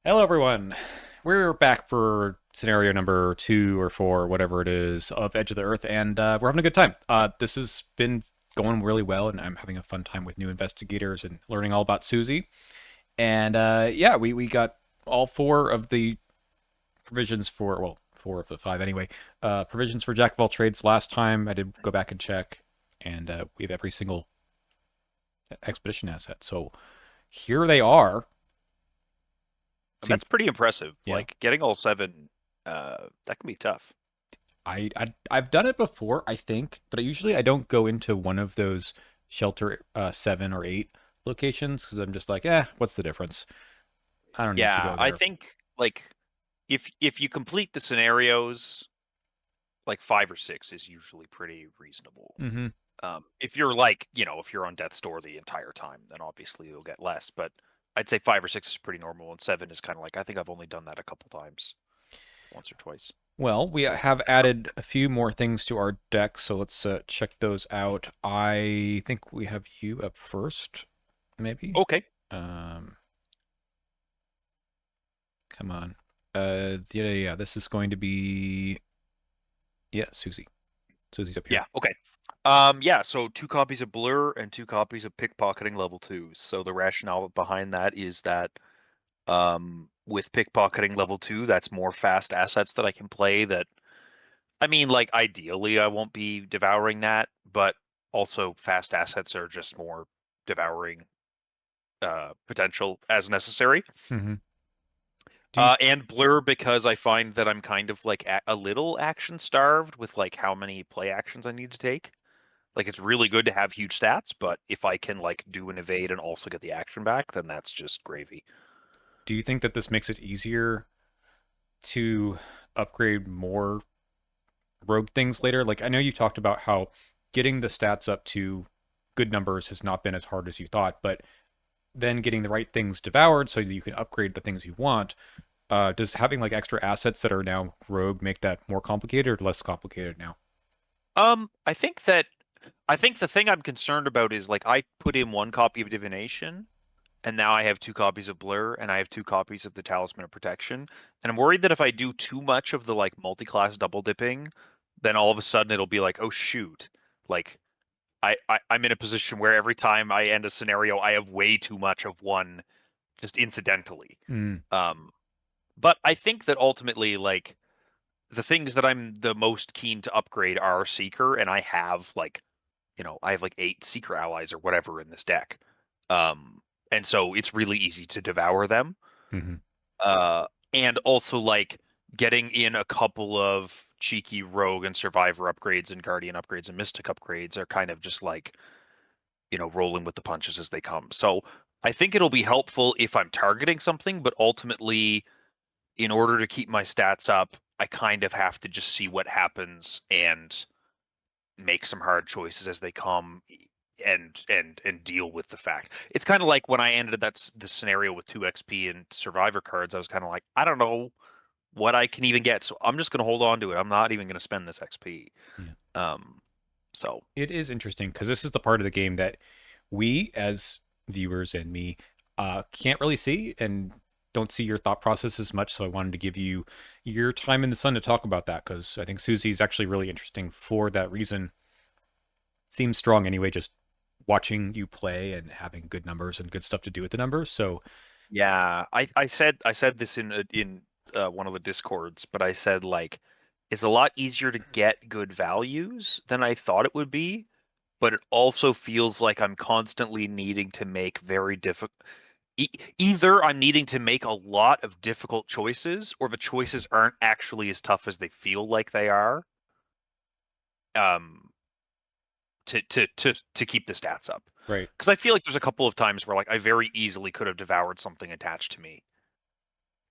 Hello, everyone. We're back for scenario number 2 or 4, whatever it is, of Edge of the Earth, and we're having a good time. This has been going really well, and I'm having a fun time with new investigators and learning all about Suzi. And yeah, we got all four of the provisions for, well, 4 of the 5 anyway, provisions for Jack of all trades last time. I did go back and check, and we have every single expedition asset. So here they are. And Seems, that's pretty impressive. yeah. Like getting all seven, that can be tough. I've done it before, I think, but I don't go into one of those shelter 7 or 8 locations because I'm just like, what's the difference? I don't need to Yeah, go I there. think like if you complete the scenarios, like five or six is usually pretty reasonable. Mm-hmm. If you're like, if you're on death's door the entire time, then obviously you'll get less. But I'd say five or six is pretty normal, and seven is kind of like I think I've only done that a couple times, once or twice. Well, we So have added a few more things to our deck, so let's check those out. I think we have you up first, maybe. okay, Um, Come on. Yeah. This is going to be Susie. Susie's up here. yeah, okay. Yeah, so two copies of Blur and two copies of Pickpocketing level two. So the rationale behind that is that with pickpocketing level two, that's more fast assets that I can play. That I mean, like ideally, I won't be devouring that, but also fast assets are just more devouring potential as necessary. Mm-hmm. Do you And Blur because I find that I'm kind of like a little action starved with like how many play actions I need to take. Like it's really good to have huge stats, but if I can like do an evade and also get the action back, then that's just gravy. do you think that this makes it easier to upgrade more rogue things later? Like I know you talked about how getting the stats up to good numbers has not been as hard as you thought, but then getting the right things devoured so that you can upgrade the things you want. Does having like extra assets that are now rogue make that more complicated or less complicated now? I think the thing I'm concerned about is like I put in one copy of Divination, and now I have two copies of Blur, and I have two copies of the Talisman of Protection, and I'm worried that if I do too much of the like multi-class double dipping, then all of a sudden it'll be like, oh shoot, like I'm in a position where every time I end a scenario, I have way too much of one just incidentally. Mm, Um, but I think that ultimately, like the things that I'm the most keen to upgrade are Seeker, and I have like 8 Seeker allies or whatever in this deck. And so it's really easy to devour them. mm-hmm. Uh, and also like getting in a couple of cheeky rogue and survivor upgrades and guardian upgrades and mystic upgrades are kind of just like, rolling with the punches as they come. So I think it'll be helpful if I'm targeting something, but ultimately, in order to keep my stats up, I kind of have to just see what happens and make some hard choices as they come and deal with the fact. It's kind of like when I ended the scenario with 2 XP and survivor cards, I was kind of like, I don't know what I can even get, so I'm just going to hold on to it. I'm not even going to spend this XP. Yeah. Um so It is interesting because this is the part of the game that we as viewers and me can't really see and don't see your thought process as much. So I wanted to give you your time in the sun to talk about that because I think Susie is actually really interesting for that reason. Seems strong anyway, just watching you play and having good numbers and good stuff to do with the numbers. So yeah, I said this in one of the discords, but I said like it's a lot easier to get good values than I thought it would be, but it also feels like I'm constantly needing to make very difficult. Either I'm needing to make a lot of difficult choices, or the choices aren't actually as tough as they feel like they are. Um, to keep the stats up, right. because I feel like there's a couple of times where like I very easily could have devoured something attached to me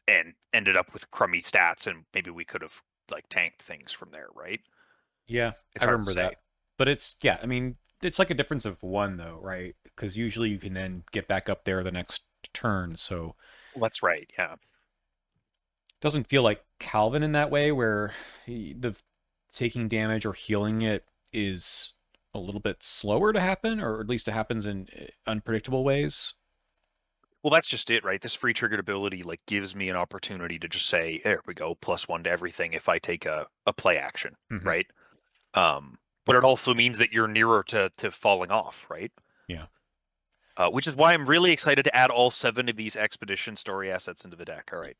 and ended up with crummy stats, and maybe we could have like tanked things from there, right? Yeah, I It's hard to remember say. that. But it's yeah, I mean, it's like a difference of one though, right? Because usually you can then get back up there the next turn. So Well, that's right. Yeah. doesn't feel like Calvin in that way, where the taking damage or healing it is a little bit slower to happen, or at least it happens in unpredictable ways. Well, that's just it, right? This free triggered ability like gives me an opportunity to just say, there we go, +1 to everything if I take a play action, Hmm. right? But it also means that you're nearer to falling off, right? Yeah. Which is why I'm really excited to add all 7 of these expedition story assets into the deck. All right,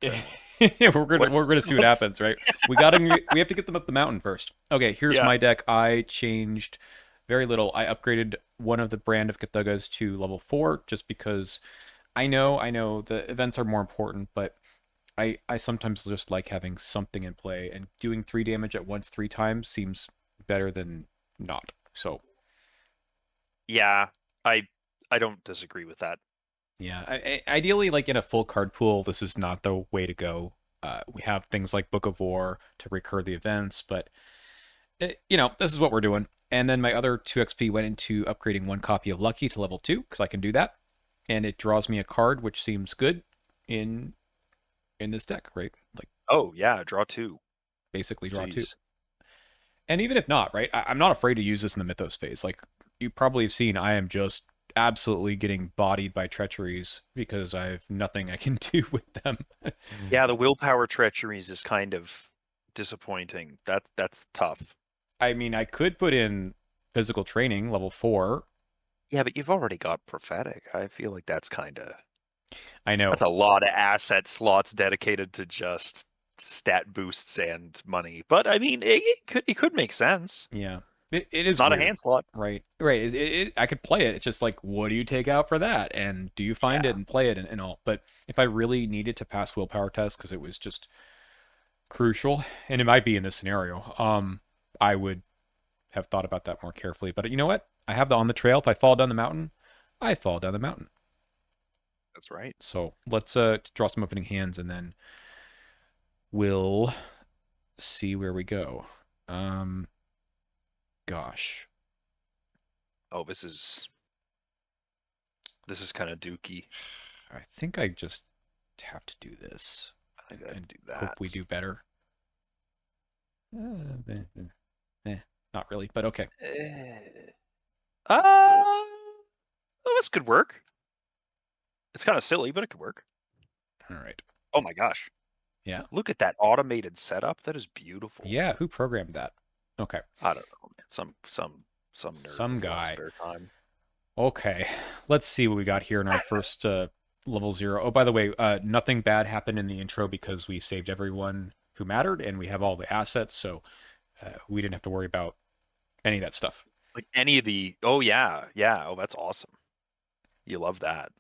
We're gonna see what what's happens, right? We have to get them up the mountain first. Okay, here's yeah. my deck. I changed very little. I upgraded one of the brand of Cthulhu's to level 4 just because I know the events are more important, but I sometimes just like having something in play, and doing 3 damage at once 3 times seems better than not. So Yeah, I I don't disagree with that. yeah, ideally, like in a full card pool, this is not the way to go. We have things like Book of War to recur the events, but this is what we're doing. And then my other 2 XP went into upgrading one copy of Lucky to level 2 because I can do that, and it draws me a card, which seems good in in this deck, right? Like Oh yeah, draw 2. basically draw 2. Jeez. And even if not, right, I'm not afraid to use this in the Mythos phase. Like you probably have seen, I am just absolutely getting bodied by treacheries because I have nothing I can do with them. Yeah, the willpower treacheries is kind of disappointing. That's tough. I mean, I could put in physical training level 4. Yeah, but you've already got prophetic. I feel like I know. that's a lot of asset slots dedicated to just stat boosts and money. But I mean, it could make sense. Yeah. It It's is not a weird. hand slot. Right. Right. I could play it. It's just like, what do you take out for that? And do you find it Yeah, and play it and all? But if I really needed to pass willpower test because it was just crucial, and it might be in this scenario, I would have thought about that more carefully. But you know what? I have the on the trail. If I fall down the mountain, I fall down the mountain. that's right. So let's draw some opening hands and then we'll see where we go. Um, gosh, Oh, this is kind of dooky. I think I just have to do this I got and to do hope we that. do better. Eh, not really, but okay. Eh. Uh, well, this could work. It's kind of silly, but it could work. All right. Oh my gosh. Yeah. Look at that automated setup. That is beautiful. Yeah. Who programmed that? Okay. I don't know, man. Some nerd Some with a lot of guy. spare time. Okay. Let's see what we got here in our first level 0. Oh, by the way, nothing bad happened in the intro because we saved everyone who mattered and we have all the assets, so we didn't have to worry about any of that stuff. Like any of the oh yeah, yeah. Oh, that's awesome. You love that.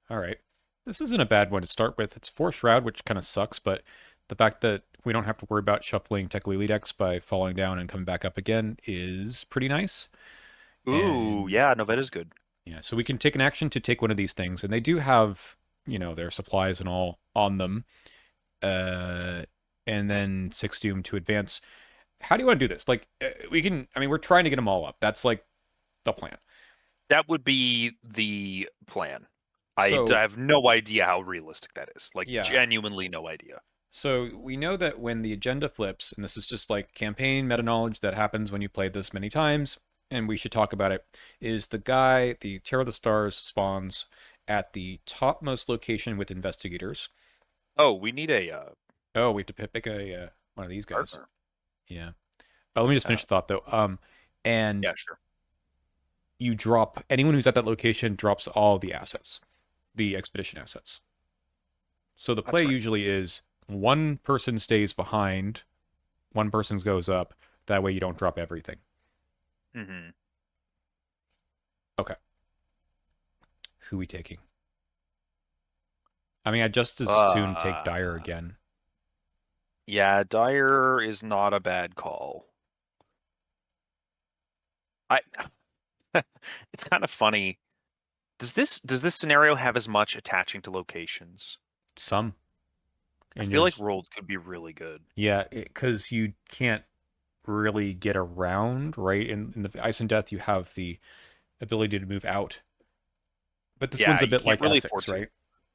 All right. This isn't a bad one to start with. It's Force Shroud, which kind of sucks, but the fact that we don't have to worry about shuffling Teklili decks by falling down and coming back up again is pretty nice. Ooh, And yeah, no, that is good. yeah, so we can take an action to take one of these things, and they do have, their supplies and all on them. Uh, and then 6 Doom to advance. How do you want to do this? Like, we can, I mean, we're trying to get them all up. That's like the plan. That would be the plan. I So, have no idea how realistic that is. Like yeah. genuinely no idea. So we know that when the agenda flips, and this is just like campaign meta knowledge that happens when you play this many times, and we should talk about it, is the Terror of the Stars spawns at the topmost location with investigators. Oh, we need a Oh, we have to pick one of these guys. partner. Yeah. Let me just Uh, finish the thought though. And yeah, sure. you drop anyone who's at that location drops all the assets, the expedition assets. So the play That's right. usually is one person stays behind, one person goes up. That way you don't drop everything. Hmm. Okay. Who we taking? I mean, I'd just as soon take Uh, Dire again. yeah, Dyer is not a bad call. I it's kind of funny. Does this scenario have as much attaching to locations? Some I in feel like yours. rolled could be really good. Yeah, because you can't really get around, right? In the Ice and Death, you have the ability to move out. But this one's Yeah, a you bit can't like really afford Essex, to. right?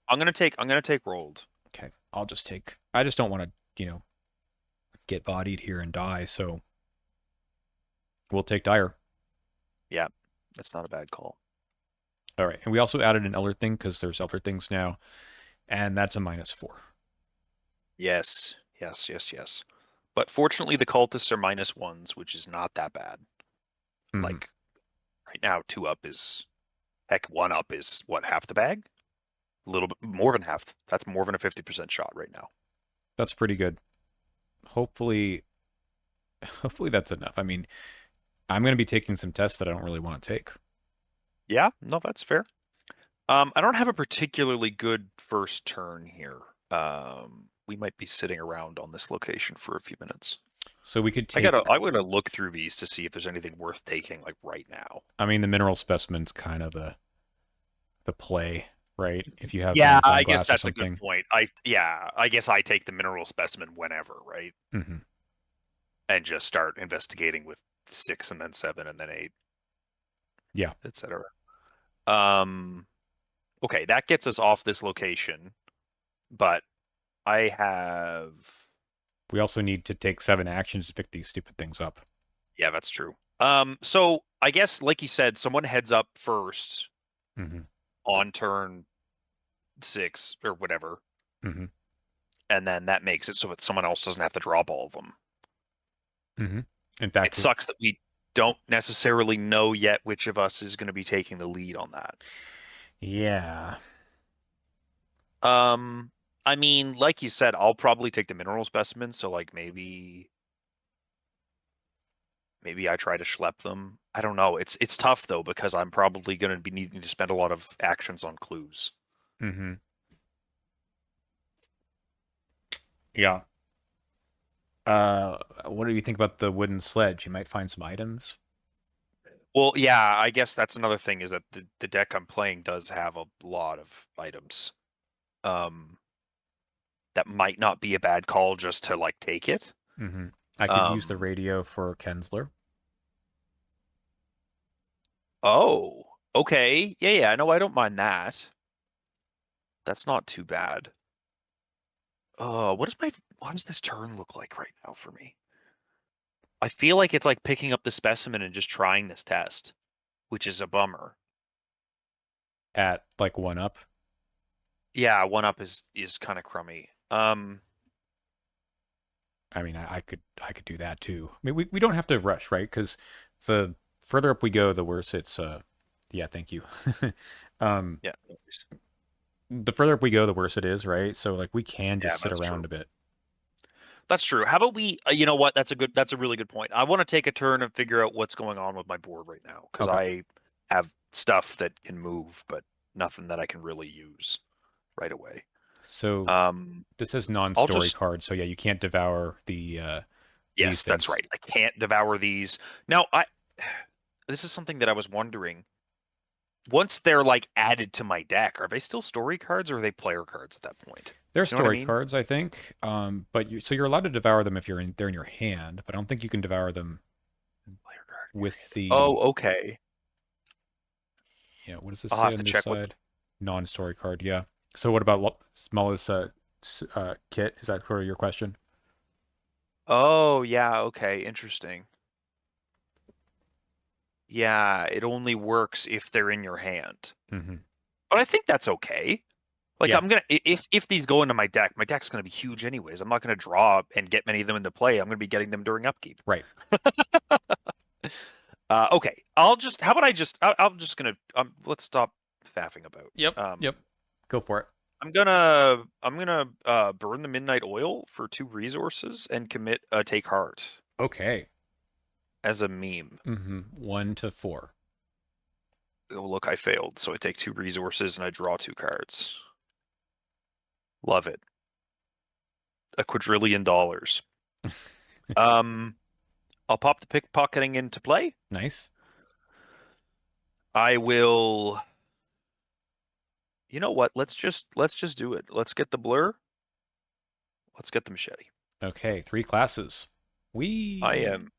I'm gonna take rolled. Okay, I just don't want to, get bodied here and die, so we'll take Dire. Yeah, that's not a bad call. All right, and we also added an Elder thing because there's Elder things now, and that's a -4. Yes, yes, yes, yes. But fortunately, the cultists are -1s, which is not that bad. Hmm. Like right now, 2 up is heck. 1 up is what, half the bag? A little bit more than half. That's more than a 50% shot right now. That's pretty good. Hopefully, hopefully that's enough. I mean, I'm going to be taking some tests that I don't really want to take. Yeah, no, that's fair. I don't have a particularly good first turn here. We might be sitting around on this location for a few minutes. So we could take. I'm gonna look through these to see if there's anything worth taking like right now. I mean, the mineral specimen's kind of the play, right? If you have Yeah, magnifying I guess glass or that's a good something. point. I guess I take the mineral specimen whenever, right? Hmm. And just start investigating with 6 and then 7 and then 8, Yeah. etc. Um, okay, that gets us off this location, but I have We also need to take 7 actions to pick these stupid things up. yeah, that's true. So I guess like you said, someone heads up first Hmm. on turn 6 or whatever, Hmm. and then that makes it so that someone else doesn't have to drop all of them. Hmm. In It fact, sucks that we don't necessarily know yet which of us is going to be taking the lead on that. yeah. Um, I mean, like you said, I'll probably take the mineral specimen, so like maybe I try to schlep them. I don't know. It's tough though because I'm probably going to be needing to spend a lot of actions on clues. Hmm. Yeah. What do you think about the wooden sledge? You might find some items. Well, yeah, I guess that's another thing is that the deck I'm playing does have a lot of items. Um, that might not be a bad call just to like take it. Hmm. I could use the Um, radio for Kensler. oh, okay. Yeah, yeah, no, I don't mind that. That's not too bad. What does this turn look like right now for me? I feel like it's like picking up the specimen and just trying this test, which is a bummer. At like 1 up. Yeah, 1 up is kind of crummy. I mean, I could do that too. I mean, we don't have to rush, right? Because the further up we go, the worse it's. Yeah, thank you. um, Yeah, no worries. the further up we go, the worse it is, right? So like we can Yeah, just sit that's around true. a bit. That's true. How about we? You know what? That's a really good point. I want to take a turn and figure out what's going on with my board right now because Okay. I have stuff that can move, but nothing that I can really use right away. So Um, this is I'll non-story just cards. So yeah, you can't devour these yes, that's things. right. I can't devour these. Now, I this is something that I was wondering. Once they're like added to my deck, are they still story cards or are they player cards at that point? They're Do you know what I story mean? cards, I think. But you're allowed to devour them if they're in your hand, but I don't think you can devour them Player card in your with hand. the. Oh, okay. Yeah, what does this I'll say have on to this check what. side? Non-story card. Yeah. So what about smallest kit? Is that sort of your question? Oh, yeah. Okay. Interesting. Yeah, it only works if they're in your hand. Hmm. But I think that's okay. Like Yeah. I'm gonna if these go into my deck's gonna be huge anyways. I'm not gonna draw and get many of them into play. I'm gonna be getting them during upkeep. Right. Okay. I'll just. How about I just? I'm just gonna. Let's stop faffing about. Yep. Yep. Go for it. I'm gonna burn the midnight oil for 2 resources and commit a take heart Okay. as a meme. 1 to 4. Oh look, I failed. So I take 2 resources and I draw 2 cards. Love it. $250,000,000. Um, I'll pop the pickpocketing into play. Nice. I will. You know what? Let's just do it. Let's get the blur. Let's get the machete. Okay. 3 classes. I We. am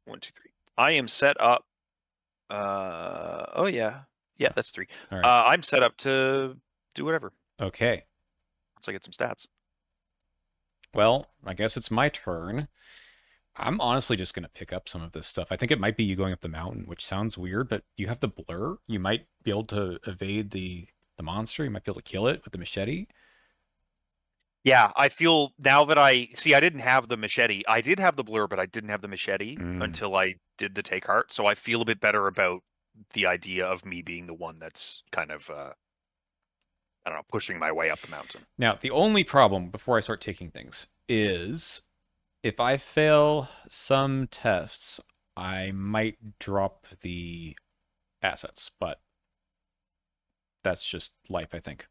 1, 2, 3. I am set up. Oh yeah, yeah. That's 3. All right. I'm set up to do whatever Okay. once I get some stats. Well, I guess it's my turn. I'm honestly just gonna pick up some of this stuff. I think it might be you going up the mountain, which sounds weird, but you have the blur. You might be able to evade the monster. You might be able to kill it with the machete. Yeah, I feel now that I see I didn't have the machete. I did have the blur, but I didn't have the machete Mm. until I did the take heart. So I feel a bit better about the idea of me being the one that's kind of I don't know, pushing my way up the mountain. Now, the only problem before I start taking things is if I fail some tests, I might drop the assets, but that's just life, I think.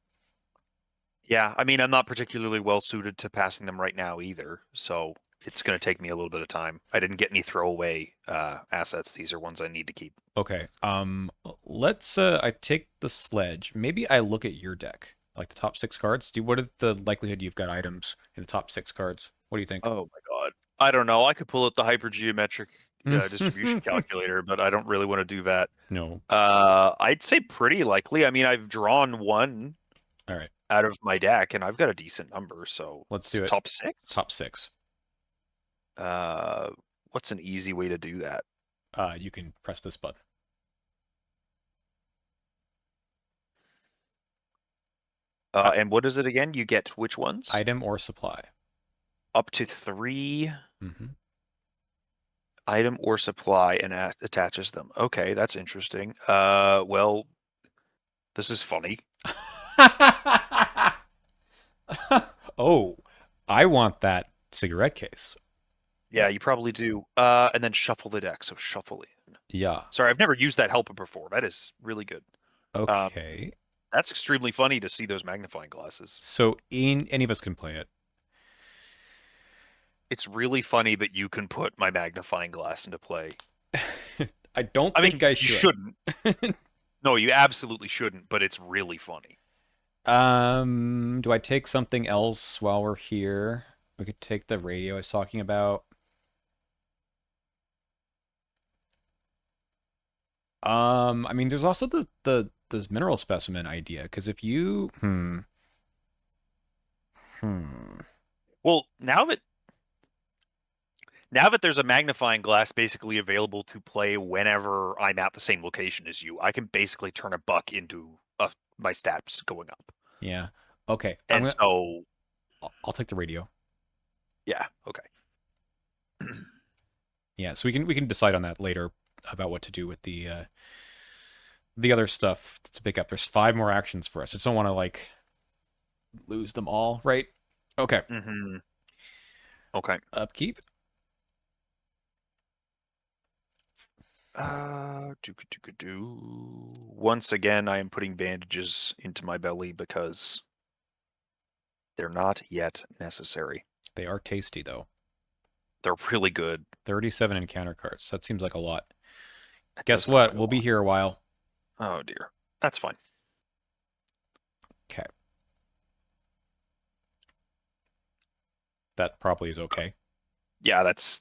Yeah, I mean, I'm not particularly well suited to passing them right now either, so it's going to take me a little bit of time. I didn't get any throwaway assets. These are ones I need to keep. Okay. Let's I take the sledge. Maybe I look at your deck, like the top six cards. What is the likelihood you've got items in the top six cards? What do you think? Oh my God. I don't know. I could pull up the hypergeometric distribution calculator, but I don't really want to do that. No. I'd say pretty likely. I mean, I've drawn one All right. out of my deck, and I've got a decent number, so Let's do it. top six. Top six. Uh, what's an easy way to do that? You can press this button. Uh, And what is it again? You get which ones? item or supply. Up to three Mm-hmm. item or supply and attaches them. Okay, that's interesting. Well, this is funny. Oh, I want that cigarette case. Yeah, you probably do. And then shuffle the deck. So shuffle in. Yeah. Sorry, I've never used that helper before. That is really good. Um, Okay. that's extremely funny to see those magnifying glasses. So in any of us can play it. It's really funny that you can put my magnifying glass into play. I don't I think mean, I you should. shouldn't. No, you absolutely shouldn't, but it's really funny. Do I take something else while we're here? We could take the radio I was talking about. I mean, there's also the this mineral specimen idea because if you hmm Well, now that there's a magnifying glass basically available to play whenever I'm at the same location as you, I can basically turn a buck into my stats going up. yeah, okay, And so, I'll take the radio. yeah, okay. Yeah, so we can decide on that later about what to do with the other stuff to pick up. There's five more actions for us. I just don't want to like lose them all, right? Okay, hmm Okay. upkeep. Once again, I am putting bandages into my belly because they're not yet necessary. They are tasty though. They're really good. 37 encounter cards. That seems like a lot. It does Guess sound what? like a We'll be lot. here a while. Oh dear. That's fine. Okay. That probably is okay. Yeah, that's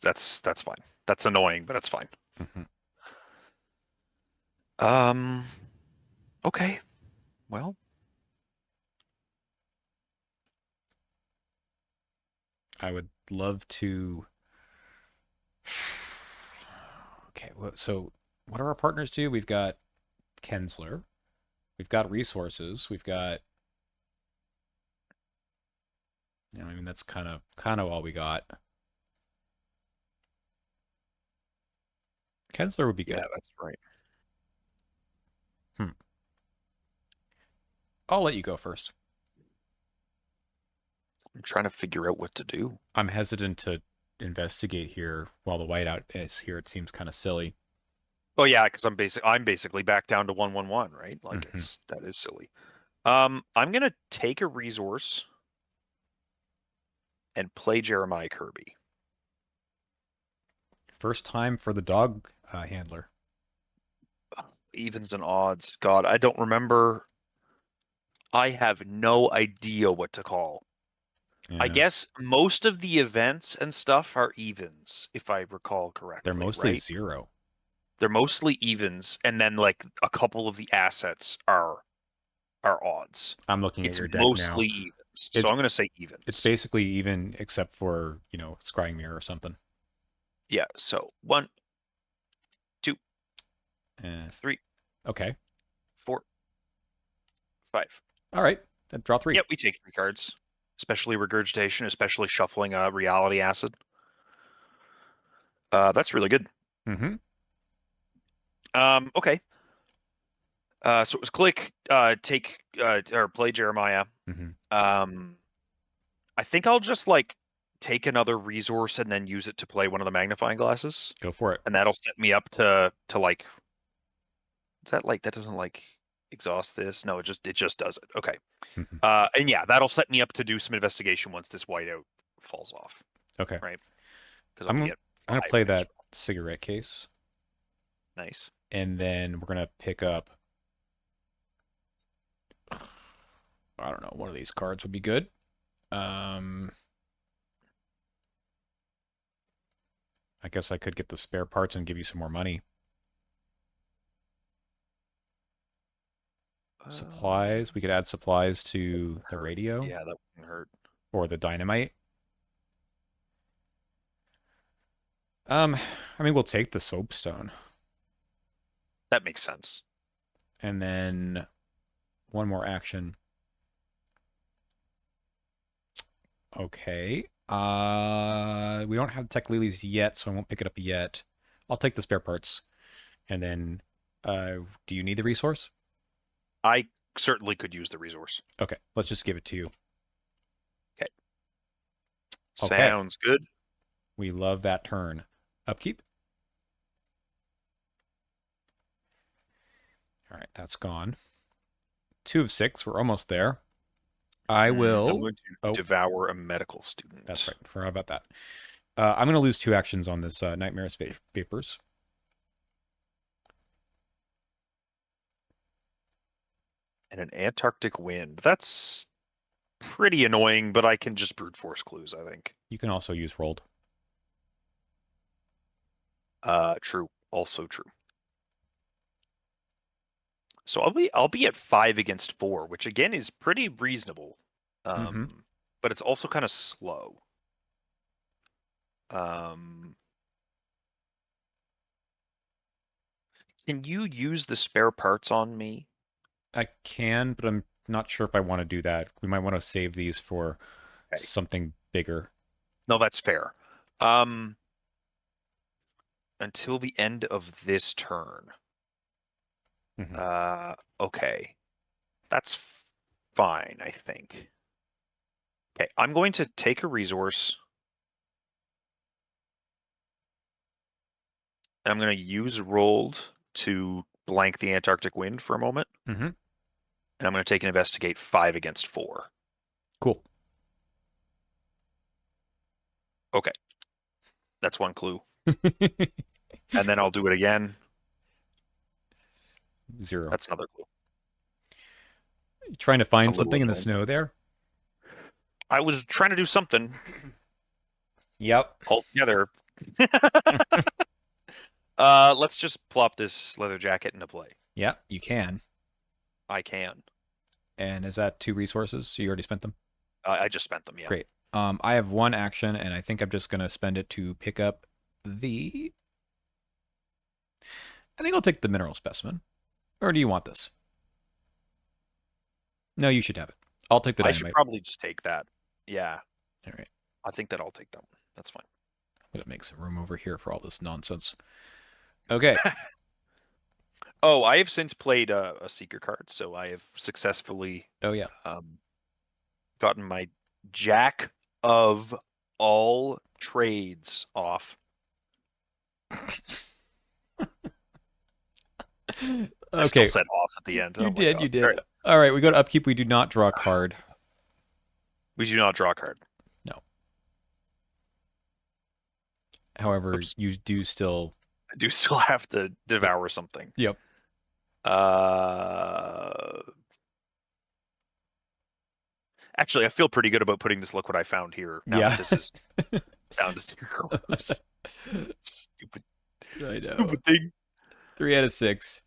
fine. That's annoying, but that's fine. Hmm. Um, okay. Well, I would love to. Okay, so what do our partners do? We've got Kensler. We've got resources. We've got. I mean, that's kind of all we got. Kensler would be yeah, good. that's right. Hmm. I'll let you go first. I'm trying to figure out what to do. I'm hesitant to investigate here while the whiteout is here. It seems kind of silly. Oh yeah, because I'm basically back down to 1-1-1, right? Like Hmm. that is silly. I'm gonna take a resource and play Jeremiah Kirby. First time for the dog handler. Evens and odds. God, I don't remember. I have no idea what to call. I Yeah, guess most of the events and stuff are evens, if I recall they're correctly, mostly right? zero. They're mostly evens, and then like a couple of the assets are odds. I'm looking at It's your deck now. mostly evens, so It's I'm gonna say it's evens. basically even except for scrying mirror or something. Yeah. So 1, 2, Eh, 3, okay. 4, 5. All right. Then draw three. Yep, we take 3 cards. Especially regurgitation, especially shuffling a reality acid. That's really good. Mm-hmm. Okay. So it was click, take, or play Jeremiah. Mm-hmm. Um, I think I'll just like take another resource and then use it to play one of the magnifying glasses, Go for it. and that'll set me up to like. Is that like that doesn't like exhaust this? No, it just does it. Okay. Mm-hmm. And yeah, that'll set me up to do some investigation once this whiteout falls off, Okay. right? Because I'll I'm be I'm at gonna 5 play next that round. cigarette case, Nice. and then we're gonna pick up. I don't know. One of these cards would be good. Um, I guess I could get the spare parts and give you some more money. Supplies. We could add supplies to the Hurt. radio Yeah, that wouldn't hurt. or the dynamite. I mean, we'll take the soapstone, That makes sense. and then one more action. Okay. We don't have tech lilies yet, so I won't pick it up yet. I'll take the spare parts, and then, do you need the resource? I certainly could use the resource. Okay, let's just give it to you. Okay. Okay, Sounds good. we love that turn. Upkeep. All right, that's gone. 2 of 6. We're almost there. I I'm will. going to Oh, devour a medical that's student. right. Forgot about that. I'm going to lose 2 actions on this Nightmare's Vapors. And an Antarctic wind. That's pretty annoying, but I can just brute force clues, I think. You can also use rolled. True. Also true. So I'll be at 5 against 4, which again is pretty reasonable. Mm-hmm. But it's also kind of slow. Um, can you use the spare parts on me? I can, but I'm not sure if I want to do that. We might want to save these for Okay. something bigger. No, that's fair. Um, until the end of this turn. Mm-hmm. Okay. That's fine, I think. Okay, I'm going to take a resource, and I'm going to use rolled to blank the Antarctic wind for a moment, Mm-hmm. and I'm going to take an investigate 5 against 4. Cool. Okay, that's one clue. And then I'll do it again. 0. That's another clue. You trying to It's a find little something in the annoying. snow there? I was trying to do something Yep. altogether. Let's just plop this leather jacket into play. Yeah, you can. I can. And is that 2 resources? So you already spent them? I just spent them, yeah. Great. I have 1 action, and I think I'm just gonna spend it to pick up the. I think I'll take the mineral specimen. Or do you want this? No, you should have it. I'll take the I should dynamite. probably just take that. Yeah, All right. I think that I'll take that one. That's fine. I'm gonna make some room over here for all this nonsense. Okay. Oh, I have since played a seeker card, so I have successfully Oh yeah. um, gotten my Jack of all trades off. I still Okay. said off at the end. You Oh my did. god. You All did. right. All right. We go to upkeep. We do not draw a card. We do not draw a card. No. However, Oops. you do still. I do still have to devour something. Yep. Uh, Actually, I feel pretty good about putting this look what I found here now that Yeah. this is down to 0. Stupid, I know. stupid thing. 3 out of 6.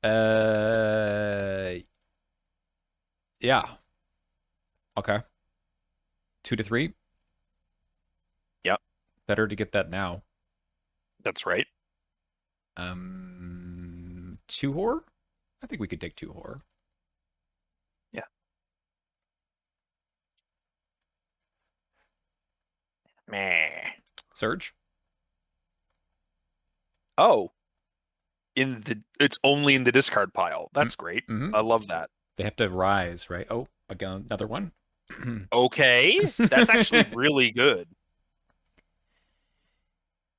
Uh, yeah. Okay. 2 to 3. Yep. Better to get that now. That's right. Two horror? I think we could take two horror. Yeah. Meh. Surge? Oh, it's only in the discard pile. Mm, That's great. mm-hmm. I love that. They have to rise, right? Oh, again, another one. Okay, that's actually really good.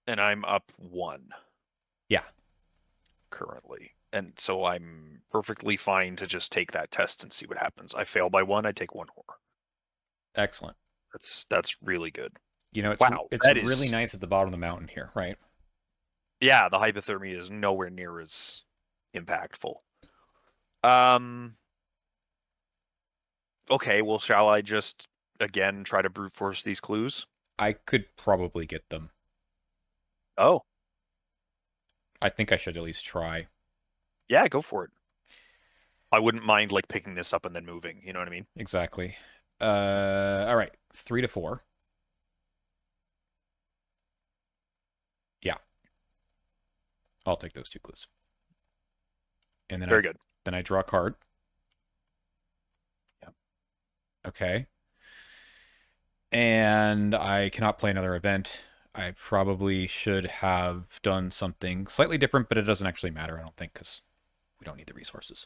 And I'm up one Yeah, currently. And so I'm perfectly fine to just take that test and see what happens. I fail by one, I take one horror. excellent. That's really good. You know, Wow, it's that really is nice at the bottom of the mountain here, right? yeah, the hypothermia is nowhere near as impactful. Um okay, well shall I just again try to brute force these clues? I could probably get them. Oh, I think I should at least try. yeah, go for it. I wouldn't mind like picking this up and then moving, you know what I mean? Exactly. All right. 3 to 4. Yeah, I'll take those two clues. And Very good. then I draw a card. Yeah. Okay. And I cannot play another event. I probably should have done something slightly different, but it doesn't actually matter, I don't think, because we don't need the resources.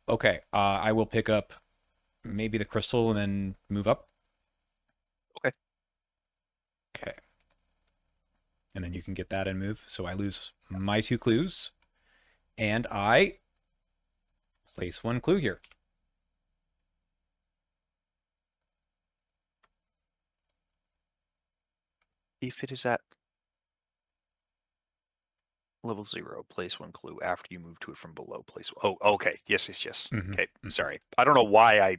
Okay, I will pick up maybe the crystal and then move up. Okay. Okay. And then you can get that and move. So I lose my two clues. And I place one clue here. If it is at level 0, place one clue. After you move to it from below, place. Oh, okay. Yes, yes, yes. Mm-hmm. Okay. Mm-hmm. Sorry. I don't know why I.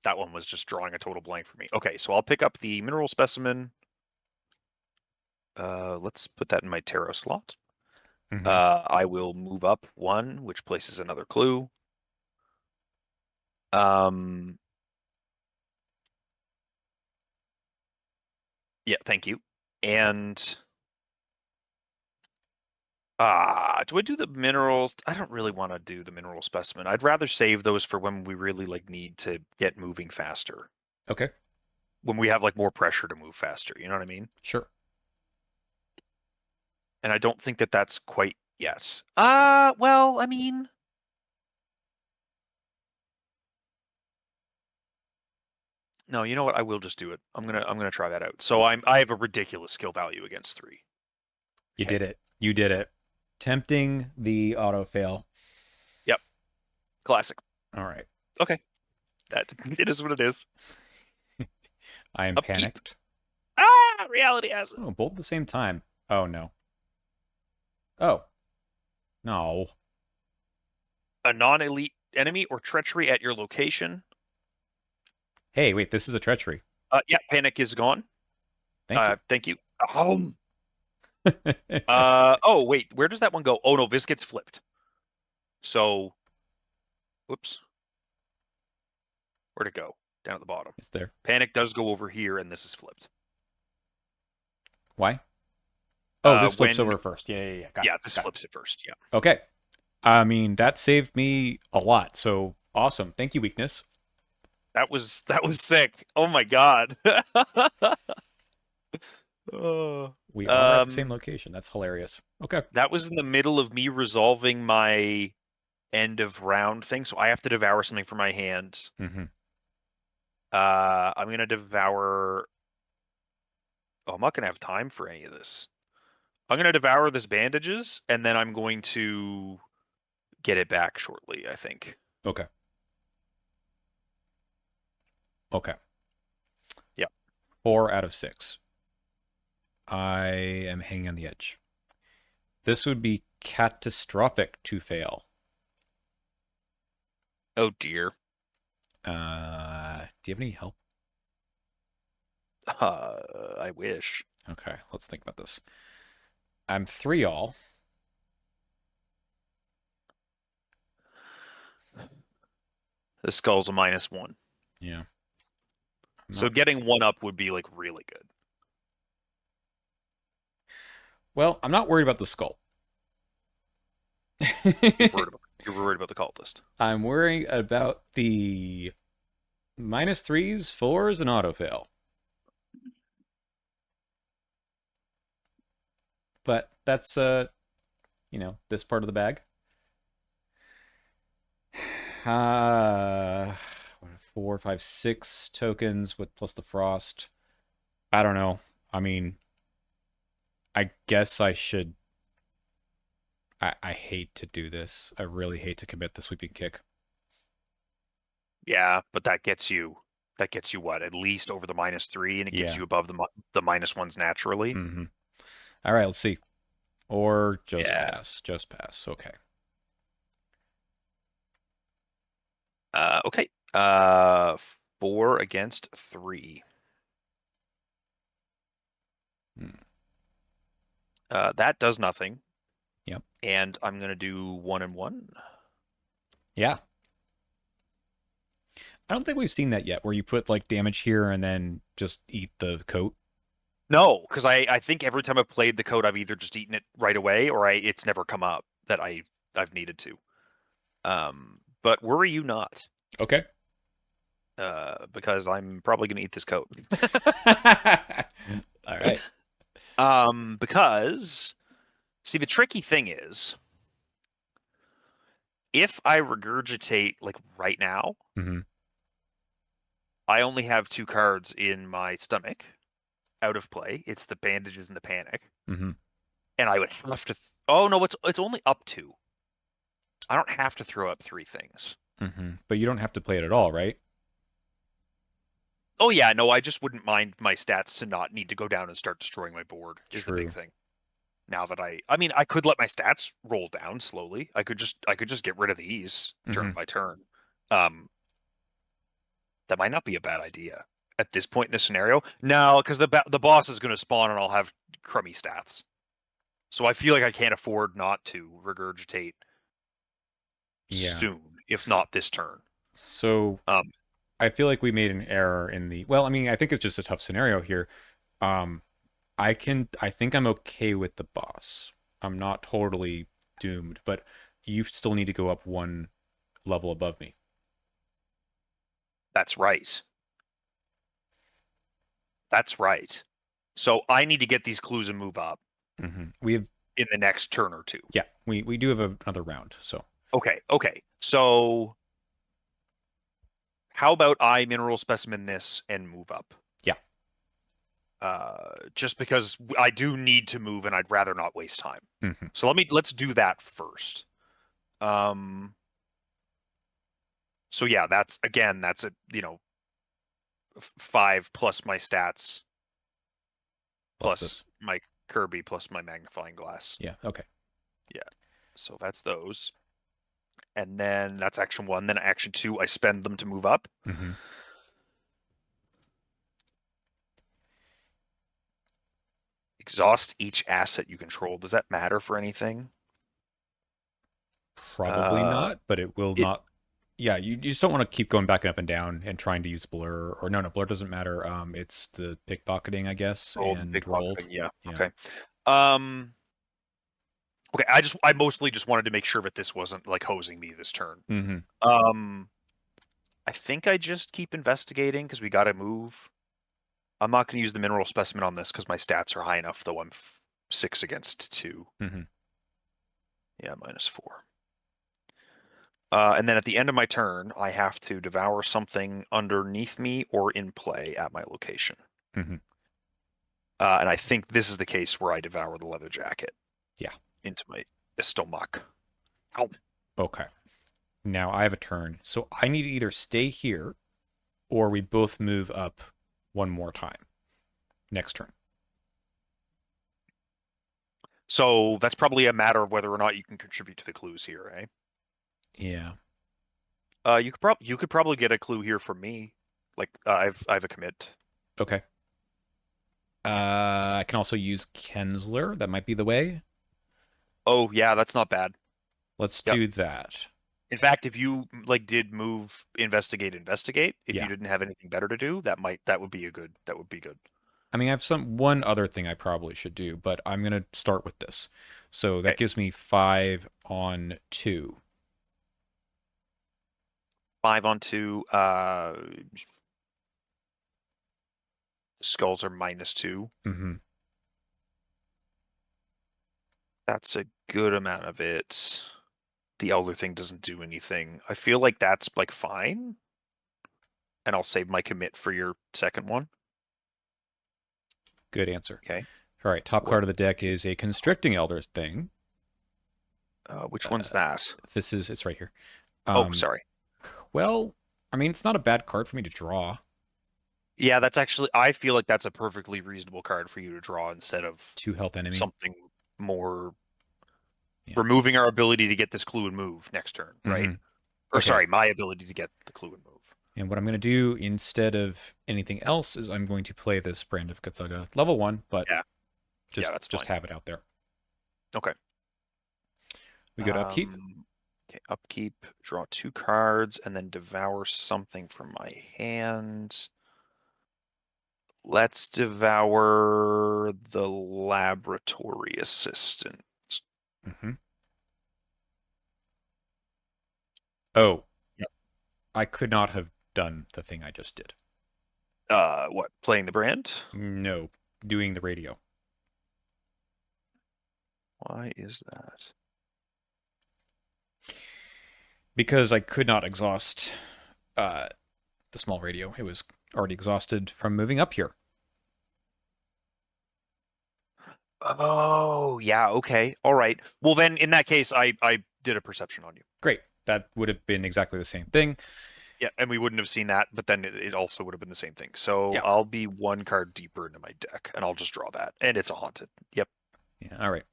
That one was just drawing a total blank for me. Okay, so I'll pick up the mineral specimen. Let's put that in my tarot slot. Mm-hmm. I will move up one, which places another clue. Um. Yeah. Thank you. And do I do the minerals? I don't really want to do the mineral specimen. I'd rather save those for when we really like need to get moving faster. Okay, When we have like more pressure to move faster, you know what I mean? sure. And I don't think that that's quite yet. Well, I mean, no, you know what? I will just do it. I'm gonna try that out. So I have a ridiculous skill value against 3. You Okay. did it. You did it. Tempting the auto fail. Yep. Classic. All right. Okay. That it is what it is. I am Upkeep. panicked. Reality has it. Oh, both at the same time. Oh, no. Oh, no. A non-elite enemy or treachery at your location. Hey, wait, this is a treachery. Yeah, panic is gone. Thank you. Thank you. Oh wait, where does that one go? Oh no, this gets flipped. So, whoops, where'd it go? Down at the bottom. It's there. Panic does go over here, and this is flipped. Why? Oh, this flips When over first. Yeah. Got it. yeah, this Got it. flips it first. Yeah, Okay. I mean, that saved me a lot. So awesome. Thank you, weakness. that was sick. Oh my god. Oh. We are at the same Um, location. That's hilarious. Okay. that was in the middle of me resolving my end of round thing, so I have to devour something from my hand. Mm-hmm. I'm gonna devour. Oh, I'm not gonna have time for any of this. I'm gonna devour this bandages, and then I'm going to get it back shortly, I think. Okay. Okay. Yeah. 4 out of 6. I am hanging on the edge. This would be catastrophic to fail. Oh dear. Do you have any help? I wish. Okay, let's think about this. I'm 3 all. The skull's a -1. Yeah. I'm So not getting one up would be like really good. Well, I'm not worried about the skull. You're worried about the cultist. I'm worrying about the minus threes, fours, and auto fail. But that's this part of the bag. Uh, 4, 5, 6 tokens with plus the frost. I don't know. I mean, I guess I should. I hate to do this. I really hate to commit the sweeping kick. Yeah, but that gets you what? At least over the -3, and it gets Yeah. you above the -1s naturally. Mm-hmm. All right, let's see. Or just Yeah. pass. Just pass. Okay. Okay. 4 against 3. Hmm. That does nothing, Yep. and I'm gonna do 1 and 1. Yeah. I don't think we've seen that yet, where you put like damage here and then just eat the coat. No, because I think every time I've played the code, I've either just eaten it right away or it's never come up that I've needed to. But worry you not, Okay. because I'm probably gonna eat this code. All right. Because see, the tricky thing is, if I regurgitate like right now, Mm-hmm. I only have 2 cards in my stomach out of play. It's the bandages and the panic, Mm-hmm. and I would have to. Oh no, it's only up 2. I don't have to throw up 3 things. Mm-hmm. But you don't have to play it at all, right? Oh yeah, no, I just wouldn't mind my stats to not need to go down and start destroying my board is the big True. thing. Now that I mean, I could let my stats roll down slowly. I could just get rid of these Mm-hmm. turn by turn. Um, that might not be a bad idea at this point in the scenario. No, because the boss is going to spawn and I'll have crummy stats. So I feel like I can't afford not to regurgitate Yeah. soon, if not this turn. So Um, I feel like we made an error in the. Well, I mean, I think it's just a tough scenario here. Um, I think I'm okay with the boss. I'm not totally doomed, but you still need to go up one level above me. that's right. That's right. So I need to get these clues and move up We have, in the next turn or two. yeah, we do have another round. So Okay, okay. So how about I mineral specimen this and move up? yeah. Just because I do need to move and I'd rather not waste time. Hmm. So let's do that first. Um, so yeah, that's a 5 plus my stats Plus plus this. my Kirby plus my magnifying glass. Yeah. Okay. Yeah. So that's those. And then that's action 1. Then action 2, I spend them to move up. Hmm. Exhaust each asset you control. Does that matter for anything? Probably Uh, not, but it will it not. Yeah, you just don't want to keep going back and up and down and trying to use blur or no, blur doesn't matter. It's the pickpocketing, I guess, rolled and and rolled. pickpocketing. Yeah. Yeah. Okay. Um. Okay. I mostly just wanted to make sure that this wasn't like hosing me this turn. Hmm. Um. I think I just keep investigating because we got to move. I'm not going to use the mineral specimen on this because my stats are high enough, though I'm 6 against 2. Hmm. Yeah, -4. And then at the end of my turn, I have to devour something underneath me or in play at my location. Hmm. And I think this is the case where I devour the leather jacket Yeah. into my stomach. Ow. Okay. Now I have a turn, so I need to either stay here or we both move up one more time next turn. So that's probably a matter of whether or not you can contribute to the clues here, eh? Yeah. You could probably get a clue here from me. Like I have a commit. Okay. I can also use Kensler. That might be the way. Oh yeah, that's not bad. Let's Yep. do that. In fact, if you like did move investigate, if Yeah. you didn't have anything better to do, that would be good. I mean, I have one other thing I probably should do, but I'm gonna start with this. So that Okay, gives me 5 on 2. 5 on 2. Skulls are -2. Mm-hmm. That's a good amount of it. The Elder thing doesn't do anything. I feel like that's like fine, and I'll save my commit for your second one. Good answer. Okay. All right, top What? card of the deck is a constricting elder thing. Which one's that? It's right here. Oh, Um, sorry. well, I mean, it's not a bad card for me to draw. Yeah, that's actually. I feel like that's a perfectly reasonable card for you to draw instead of 2 health enemy. something more Yeah. removing our ability to get this clue and move next turn, right? Mm-hmm. Or Okay. sorry, my ability to get the clue and move. And what I'm going to do instead of anything else is I'm going to play this Brand of Cthulhu level 1, but Yeah, yeah, just that's just fine. have it out there. Okay. We go to upkeep. Okay, upkeep, draw 2 cards, and then devour something from my hand. Let's devour the laboratory assistant. Mm-hmm. Oh, Yep. I could not have done the thing I just did. What? Playing the brand? No, doing the radio. Why is that? Because I could not exhaust uh, the small radio. It was already exhausted from moving up here. Oh, yeah, okay. All right. Well, then in that case, I did a perception on you. Great. That would have been exactly the same thing. Yeah, and we wouldn't have seen that, but then it also would have been the same thing. So Yeah. I'll be 1 card deeper into my deck, and I'll just draw that. And it's a haunted. Yep. Yeah. All right.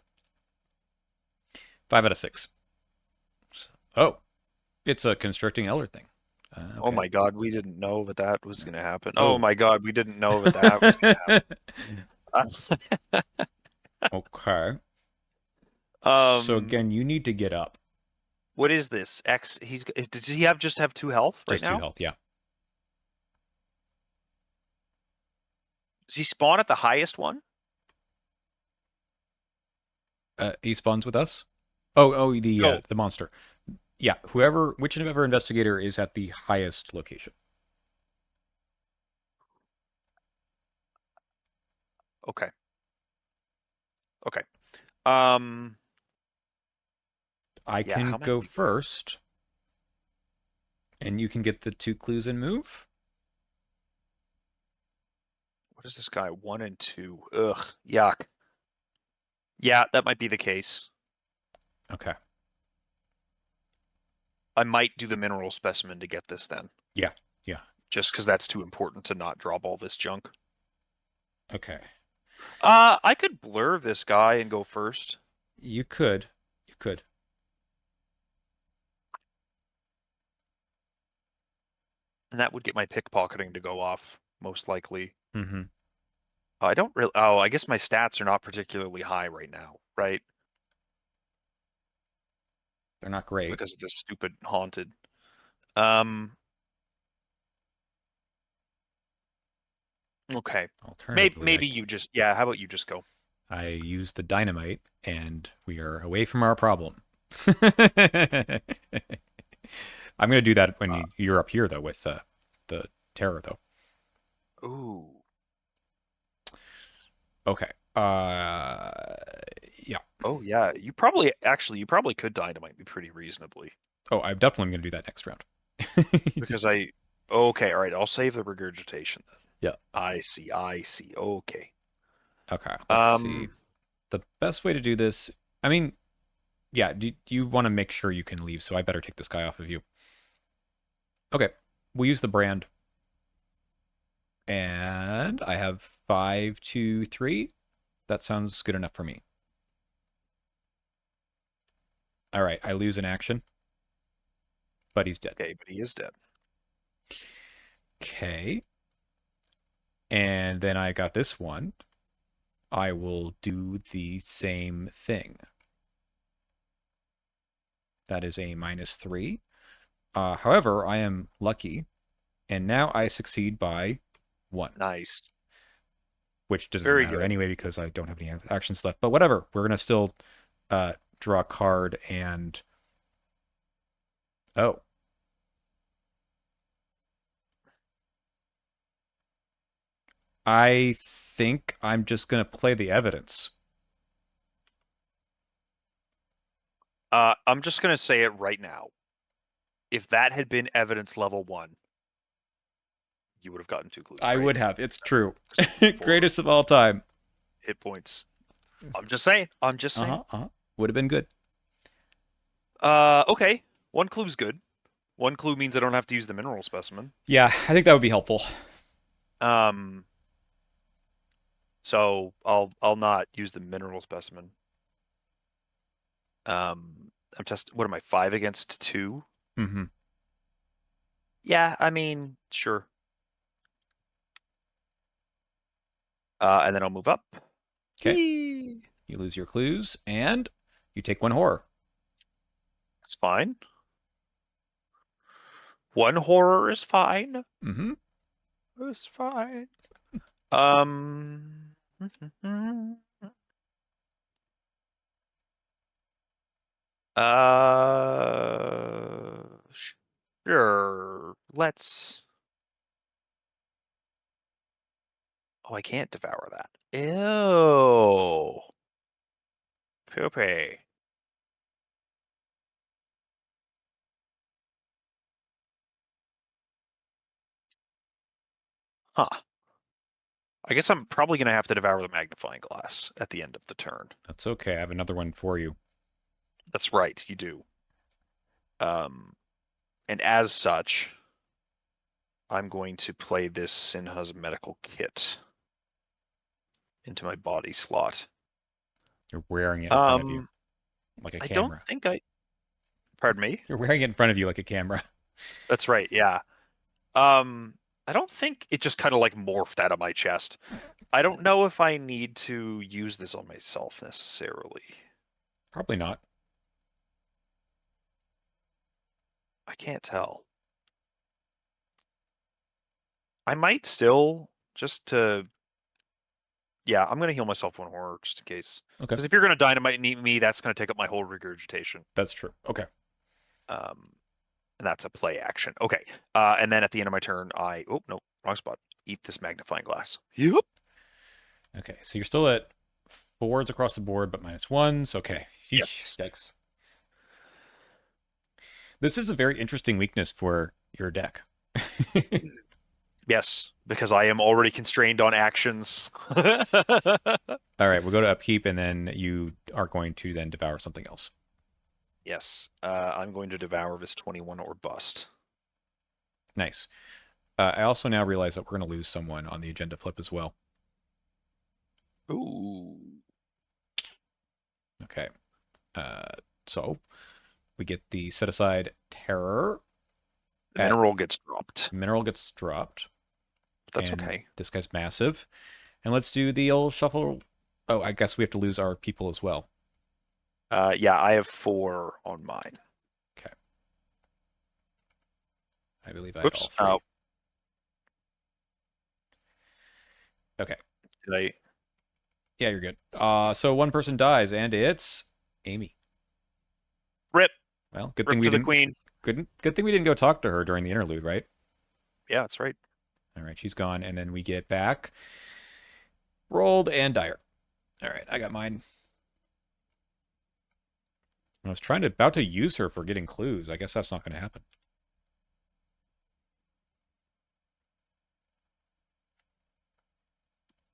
5 out of 6. Oh, it's a constricting elder thing. Oh Okay. my God, we didn't know that that was going to happen. Oh Oh. my God, we didn't know that that was going to happen. Okay. So Um, again, you need to get up. what is this? Does he just have 2 health right Just two now? health. Yeah. Does he spawn at the highest one? He spawns with us. Oh, No. the monster. Yeah. Whichever investigator is at the highest location. Okay. Okay. Um, I yeah, can how many go we got? first, and you can get the 2 clues and move. What is this guy? 1 and 2. Ugh, yuck. Yeah, that might be the case. Okay. I might do the mineral specimen to get this then, Yeah. Yeah. just because that's too important to not drop all this junk. Okay. I could blur this guy and go first. You could. You could. And that would get my pickpocketing to go off, most likely. Mm-hmm. I don't really. Oh, I guess my stats are not particularly high right now, right? They're not great. Because of this stupid haunted. Um. Okay. Alternatively, Maybe you just. Yeah. How about you just go? I use the dynamite, and we are away from our problem. I'm gonna do that when Uh, you're up here though with the terror though. ooh. Okay. Yeah. Oh yeah. You probably could dynamite me pretty reasonably Oh, I'm definitely gonna do that next round. because I. Okay. All right. I'll save the regurgitation then. Yeah. I see. I see. Okay. Okay. Let's see. Um. The best way to do this. I mean, yeah. Do you want to make sure you can leave? So I better take this guy off of you. Okay. We'll use the brand, and I have 5, 2, 3. That sounds good enough for me. All right. I lose an action, but he's dead. Okay, but he is dead. Okay. And then I got this one. I will do the same thing. That is a -3. However, I am lucky, and now I succeed by 1. Nice. which doesn't Very matter good. anyway because I don't have any actions left. But whatever, we're gonna still draw a card and oh, I think I'm just gonna play the evidence. I'm just gonna say it right now. If that had been evidence level 1, you would have gotten 2 clues, I right? would have. It's true. Because I'm looking for Greatest of all time. hit points. I'm just saying. I'm just Uh saying. huh. Uh huh. Would have been good. Okay. 1 clue's good. 1 clue means I don't have to use the mineral specimen. Yeah, I think that would be helpful. Um, so I'll not use the mineral specimen. I'm test. What am I? 5 against 2? Mm-hmm. Yeah, I mean, sure. And then I'll move up. Okay. Yee. You lose your clues and you take 1 horror. It's fine. 1 horror is fine. Mm-hmm. It's fine. Um. Sure. Let's. Oh, I can't devour that. Ew. Poopy. Huh. I guess I'm probably going to have to devour the magnifying glass at the end of the turn. That's okay. I have another one for you. That's right, you do. Um, and as such, I'm going to play this Sinha's medical kit into my body slot. You're wearing it in front of you Um, like a I don't camera. think I. Pardon me. You're wearing it in front of you like a camera. That's right. Yeah. Um, I don't think it just kind of like morphed out of my chest. I don't know if I need to use this on myself necessarily. Probably not. I can't tell. I might still just to. Yeah, I'm gonna heal myself 1 horror just in case. Okay. Because if you're gonna dynamite me, that's gonna take up my whole regurgitation. That's true. Okay. Um, and that's a play action. Okay. And then at the end of my turn, oh no, wrong spot. Eat this magnifying glass. Yep. Okay. So you're still at 4s across the board, but -1s. Okay. Yeesh. Yes. Yikes. This is a very interesting weakness for your deck. Yes, because I am already constrained on actions. All right, we'll go to upkeep, and then you are going to then devour something else. Yes. I'm going to devour this 21 or bust. Nice. I also now realize that we're going to lose someone on the agenda flip as well. Ooh. Okay. So we get the set aside terror. The mineral gets dropped. Mineral gets dropped, But that's and okay. this guy's massive. And let's do the old shuffle. Oh, I guess we have to lose our people as well. Yeah, I have 4 on mine. Okay. I believe I have all Whoops. 3. Okay. Did I? Yeah, you're good. So 1 person dies, and it's Amy. Rip. Well, good thing Rip we to the didn't. queen. Good thing we didn't go talk to her during the interlude, right? Yeah, that's right. All right, she's gone, and then we get back rolled and dire. All right, I got mine. I was about to use her for getting clues. I guess that's not going to happen.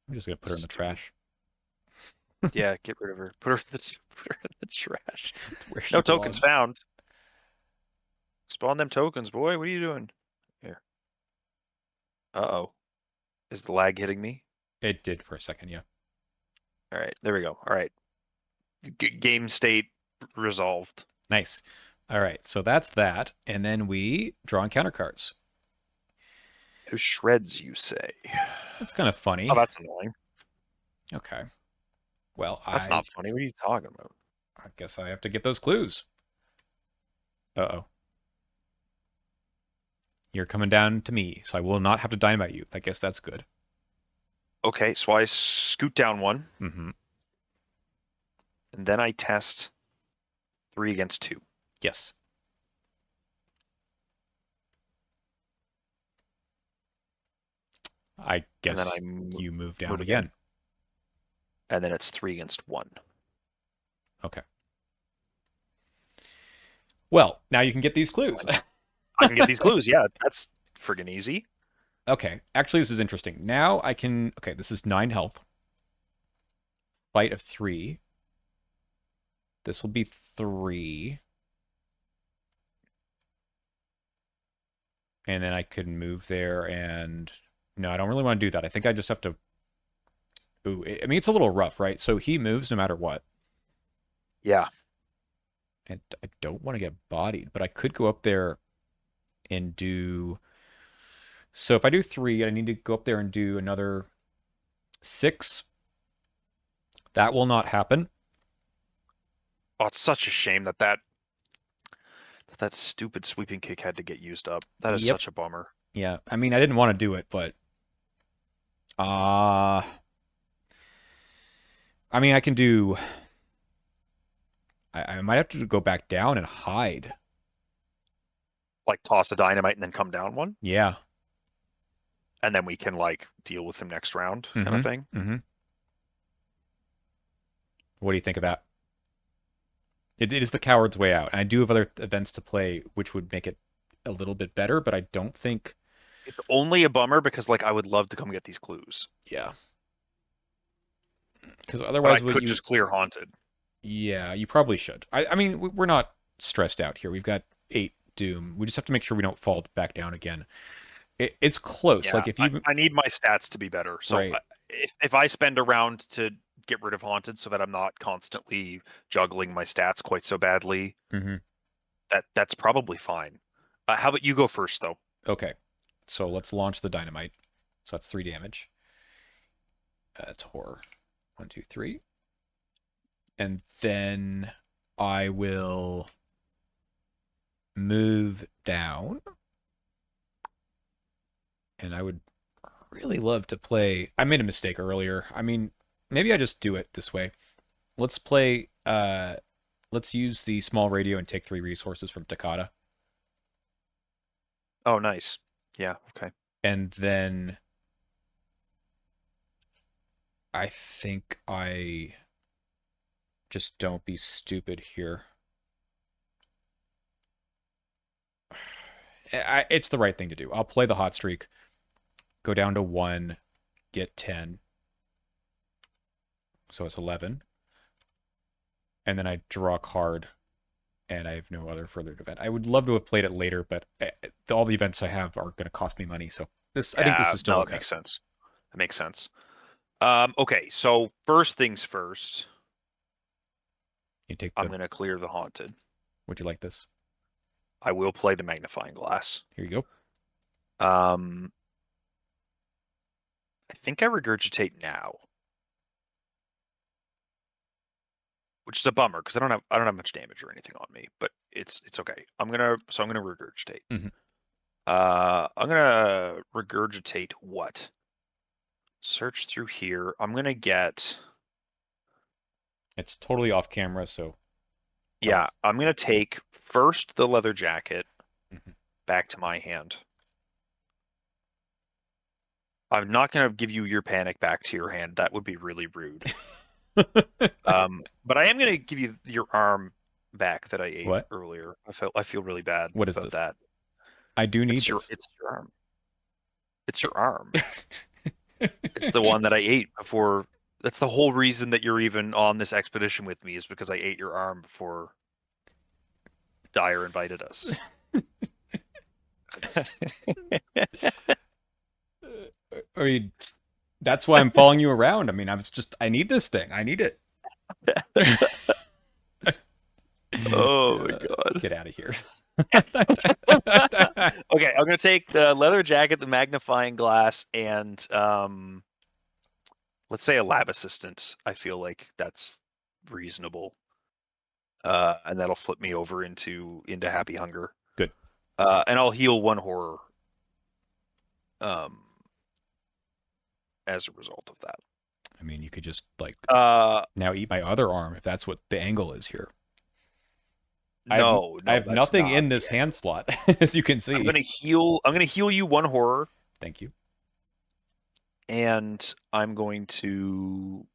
I'm just going to put her in the Stupid. trash. Yeah, get rid of her. Put her in the trash. It's where she No tokens belongs. found. Spawn them tokens, boy. What are you doing? Here. Uh-oh. Is the lag hitting me? It did for a second, yeah. All right, there we go. All right. Game state resolved. Nice. All right, so that's that, and then we draw encounter cards. Who shreds, you say? That's kind of Oh, funny. that's annoying. Okay. Well, That's not funny. What are you talking about? I guess I have to get those clues. Uh-oh. You're coming down to me, so I will not have to dynamite you. I guess that's good. Okay, so I scoot down one, Mm-hmm. and then I test 3 against 2. Yes. I And then I guess you move down move again. again. And then it's 3 against 1. Okay. Well, now you can get these clues. I can get these clues. Yeah, that's friggin' easy. Okay. Actually, this is interesting. Now I can. Okay, this is 9 health. Fight of 3. This will be 3. And then I could move there and. No, I don't really want to do that. I think I just have to. Ooh, I mean, it's a little rough, right? So he moves no matter what. Yeah. And I don't want to get bodied, but I could go up there and do. So if I do 3, I need to go up there and do another 6. That will not happen. Oh, it's such a shame that stupid sweeping kick had to get used up. That is Yep. such a bummer. Yeah. I mean, I didn't want to do it, but uh I mean, I can do. I might have to go back down and hide. Like toss a dynamite and then come down one, Yeah. and then we can like deal with him next round, kind of Mm-hmm. thing. Mm-hmm. What do you think of that? It is the coward's way out. And I do have other events to play, which would make it a little bit better, but I don't think. It's only a bummer because like I would love to come get these clues, Yeah. Because but I otherwise, what could you. just clear haunted. Yeah, you probably should. I mean, we're not stressed out here. We've got 8 doom. We just have to make sure we don't fall back down again. It's close. Yeah, Like if you. I need my stats to be better. So Right. if I spend a round to get rid of haunted, so that I'm not constantly juggling my stats quite so badly, Mm-hmm. that's probably fine. How about you go first though? Okay. So let's launch the dynamite. So that's 3 damage. That's horror. 1, 2, 3. And then I will move down. And I would really love to play. I made a mistake earlier. I mean, maybe I just do it this way. Let's play. Let's use the small radio and take 3 resources from Takata. Oh, nice. Yeah, okay. And then I think I just don't be stupid here. It's the right thing to do. I'll play the hot streak, go down to 1, get 10. So it's 11. And then I draw a card, and I have no other further event. I would love to have played it later, but all the events I have are going to cost me money. So I think this Yeah, is still no, it okay. makes sense. It makes sense. Okay, so first things first, You take I'm the. gonna clear the haunted. Would you like this? I will play the magnifying glass. Here you go. Um, I think I regurgitate now, which is a bummer because I don't have much damage or anything on me, but it's okay. I'm gonna regurgitate. Mm-hmm. I'm gonna regurgitate what? Search through here. I'm gonna get. It's totally off camera, so tell Yeah, us. I'm gonna take first the leather jacket Mm-hmm. back to my hand. I'm not gonna give you your panic back to your hand. That would be really rude. But I am gonna give you your arm back that I ate What? earlier. I feel really bad What is about this? that. I do need this. It's your arm. It's your arm. It's the one that I ate before. That's the whole reason that you're even on this expedition with me is because I ate your arm before Dyer invited us. I mean, that's why I'm following you around. I mean, I need this thing. I need it. Oh my God. Get out of here. Okay, I'm gonna take the leather jacket, the magnifying glass, and let's say a lab assistant. I feel like that's reasonable. And that'll flip me over into happy hunger. Good. And I'll heal 1 horror. Um as a result of that. I mean, you could just like Uh, now eat my other arm if that's what the angle is here. no, I no, have that's nothing not in the this hand angle. slot, as you can I'm see. gonna heal. I'm gonna heal you one horror, Thank you. and I'm going to.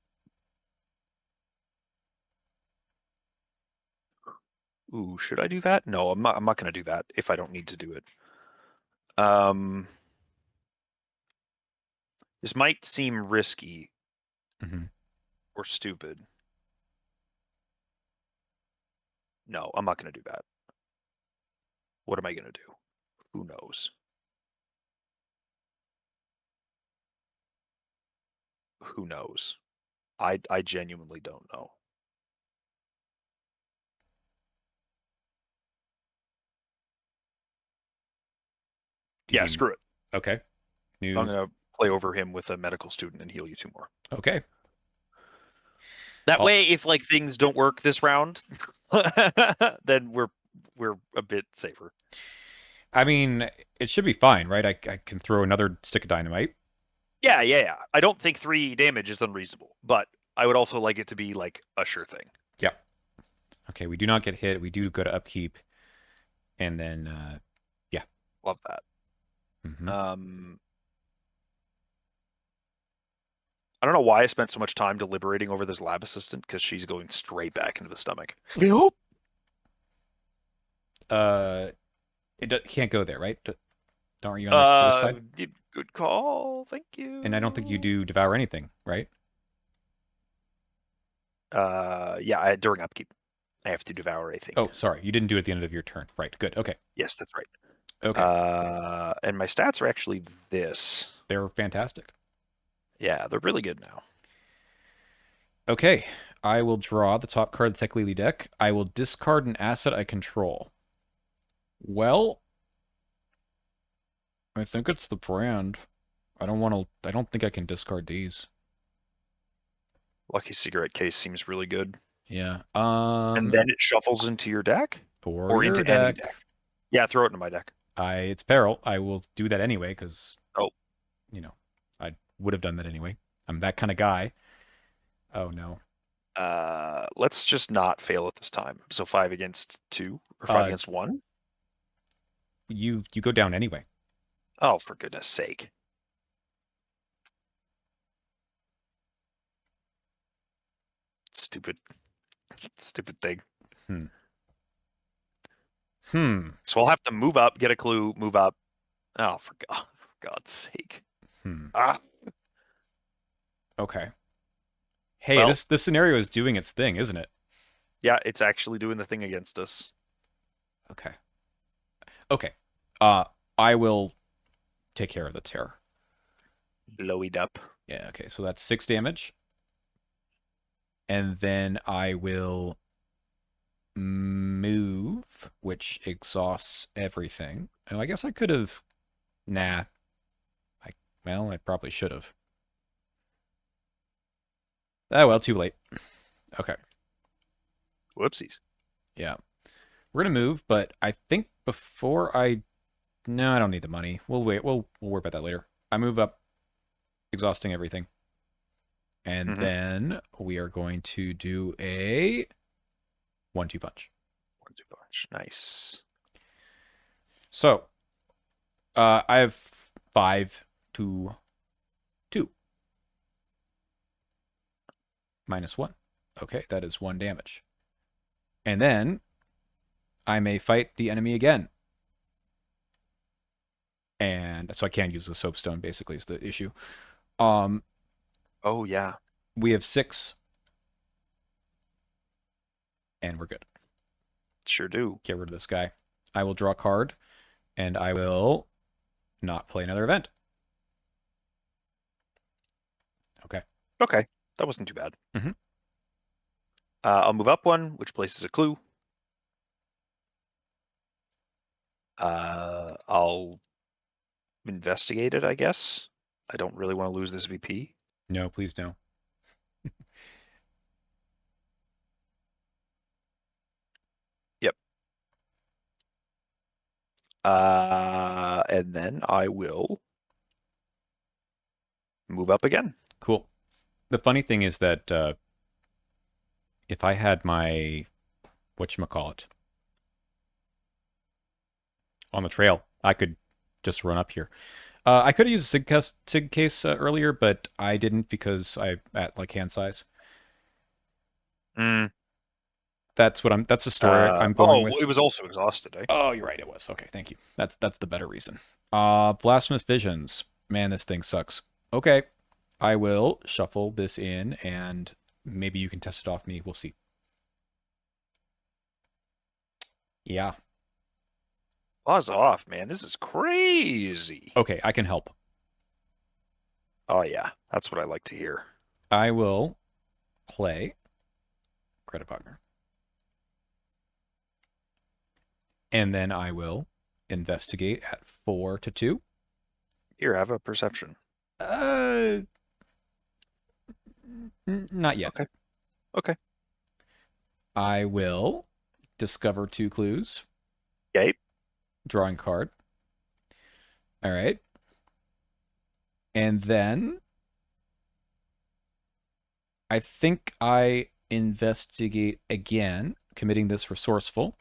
Ooh, should I do that? No, I'm not. I'm not gonna do that if I don't need to do it. Um, this might seem risky Mm-hmm. or stupid. No, I'm not gonna do that. What am I gonna do? Who knows? Who knows? I genuinely don't know. Do you Yeah, mean screw it. okay? I'm New gonna play over him with a medical student and heal you two more. okay. That Well, way, if like things don't work this round, then we're a bit safer. I mean, it should be fine, right? I can throw another stick of dynamite. Yeah, yeah, yeah. I don't think 3 damage is unreasonable, but I would also like it to be like a sure thing. Yeah. Okay, we do not get hit. We do go to upkeep, and then yeah. Love that. Mm-hmm. Um, I don't know why I spent so much time deliberating over this lab assistant because she's going straight back into the stomach. Yep. Uh, can't go there, right? Aren't you on this side? Good call. Thank And I don't think you you. do devour anything, right? Yeah, during upkeep, I have to devour a thing. Oh, sorry, you didn't do it at the end of your turn. Right. Good. Okay. Yes, that's right. Okay. And my stats are actually this. They're fantastic. Yeah, they're really good now. Okay. I will draw the top card of the Tech Lily deck. I will discard an asset I control. Well, I think it's the brand. I don't want to. I don't think I can discard these. Lucky Cigarette Case seems really good. Yeah. And then it shuffles into your deck For or your into any deck, deck. Yeah, throw it into my deck. it's peril. I will do that anyway because Oh, you know I would have done that anyway. I'm that kind of guy. Oh no. let's just not fail at this time. So 5 against 2 or five Uh, against 1. you go down anyway. Oh, for goodness sake. Stupid, stupid thing. Hmm. Hmm. So I'll have to move up, get a clue, move up. Oh, for God's sake. Hmm. Ah, Okay. Hey, well, this scenario is doing its thing, isn't it? yeah, it's actually doing the thing against us. Okay. Okay. Uh, I will take care of the terror. Blowied up. Yeah. Okay. So that's 6 damage, and then I will move, which exhausts everything. Oh, I guess I could have. Nah. I I probably should have. Oh well, too late. Okay. Whoopsies. Yeah. We're gonna move, but I think before I no, I don't need the money. We'll wait. We'll worry about that later. I move up, exhausting everything. And Mm-hmm. then we are going to do a 1-2 punch. 1-2 punch. Nice. So I have 5 to 2 -1. Okay, that is 1 damage. And then I may fight the enemy again. And so I can't use the soapstone, basically, is the issue. Um, Oh, yeah. we have 6, and we're good. Sure do. Get rid of this guy. I will draw a card, and I will not play another event. Okay. Okay. That wasn't too bad. Mm-hmm. I'll move up one, which places a clue. I'll investigate it, I guess. I don't really want to lose this VP. No, please no. Yep. And then I will move up again. Cool. The funny thing is that if I had my whatchamacallit on the trail, I could just run up here. I could have used a sig case earlier, but I didn't because I at like hand size. Mm, That's what I'm. That's the story I'm going it with. was also exhausted, eh? Oh, you're right. It was okay. Thank you. That's the better reason. Blasphemous visions. Man, this thing sucks. Okay, I will shuffle this in, and maybe you can test it off me. We'll see. Yeah. Buzz off, man. This is crazy. Okay, I can help. Oh yeah, that's what I like to hear. I will play credit partner, and then I will investigate at 4 to 2. Here, have a perception. Uh, not yet. Okay. Okay. I will discover 2 clues. Okay. Drawing card. All right. And then I think I investigate again, committing this resourceful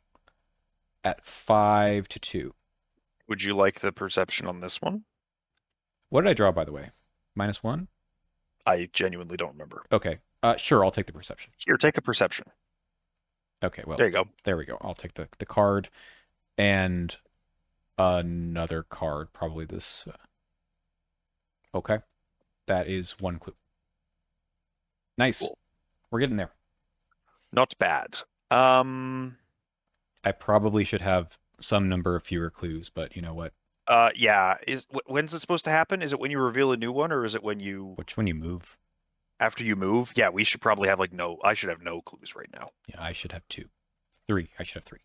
at 5 to 2. Would you like the perception on this one? What did I draw, by the way? -1? I genuinely don't remember. Okay. Sure, I'll take the perception. Here, take a perception. Okay, well, There you go. there we go. I'll take the card and another card, probably this. Okay. That is 1 clue. Nice. Cool. We're getting there. Not bad. Um, I probably should have some number of fewer clues, but you know what? yeah. When's it supposed to happen? Is it when you reveal a new one, or is it when you Which one you move? after you move? Yeah, we should probably have like no. I should have no clues right now. Yeah, I should have 2. 3. I should have 3.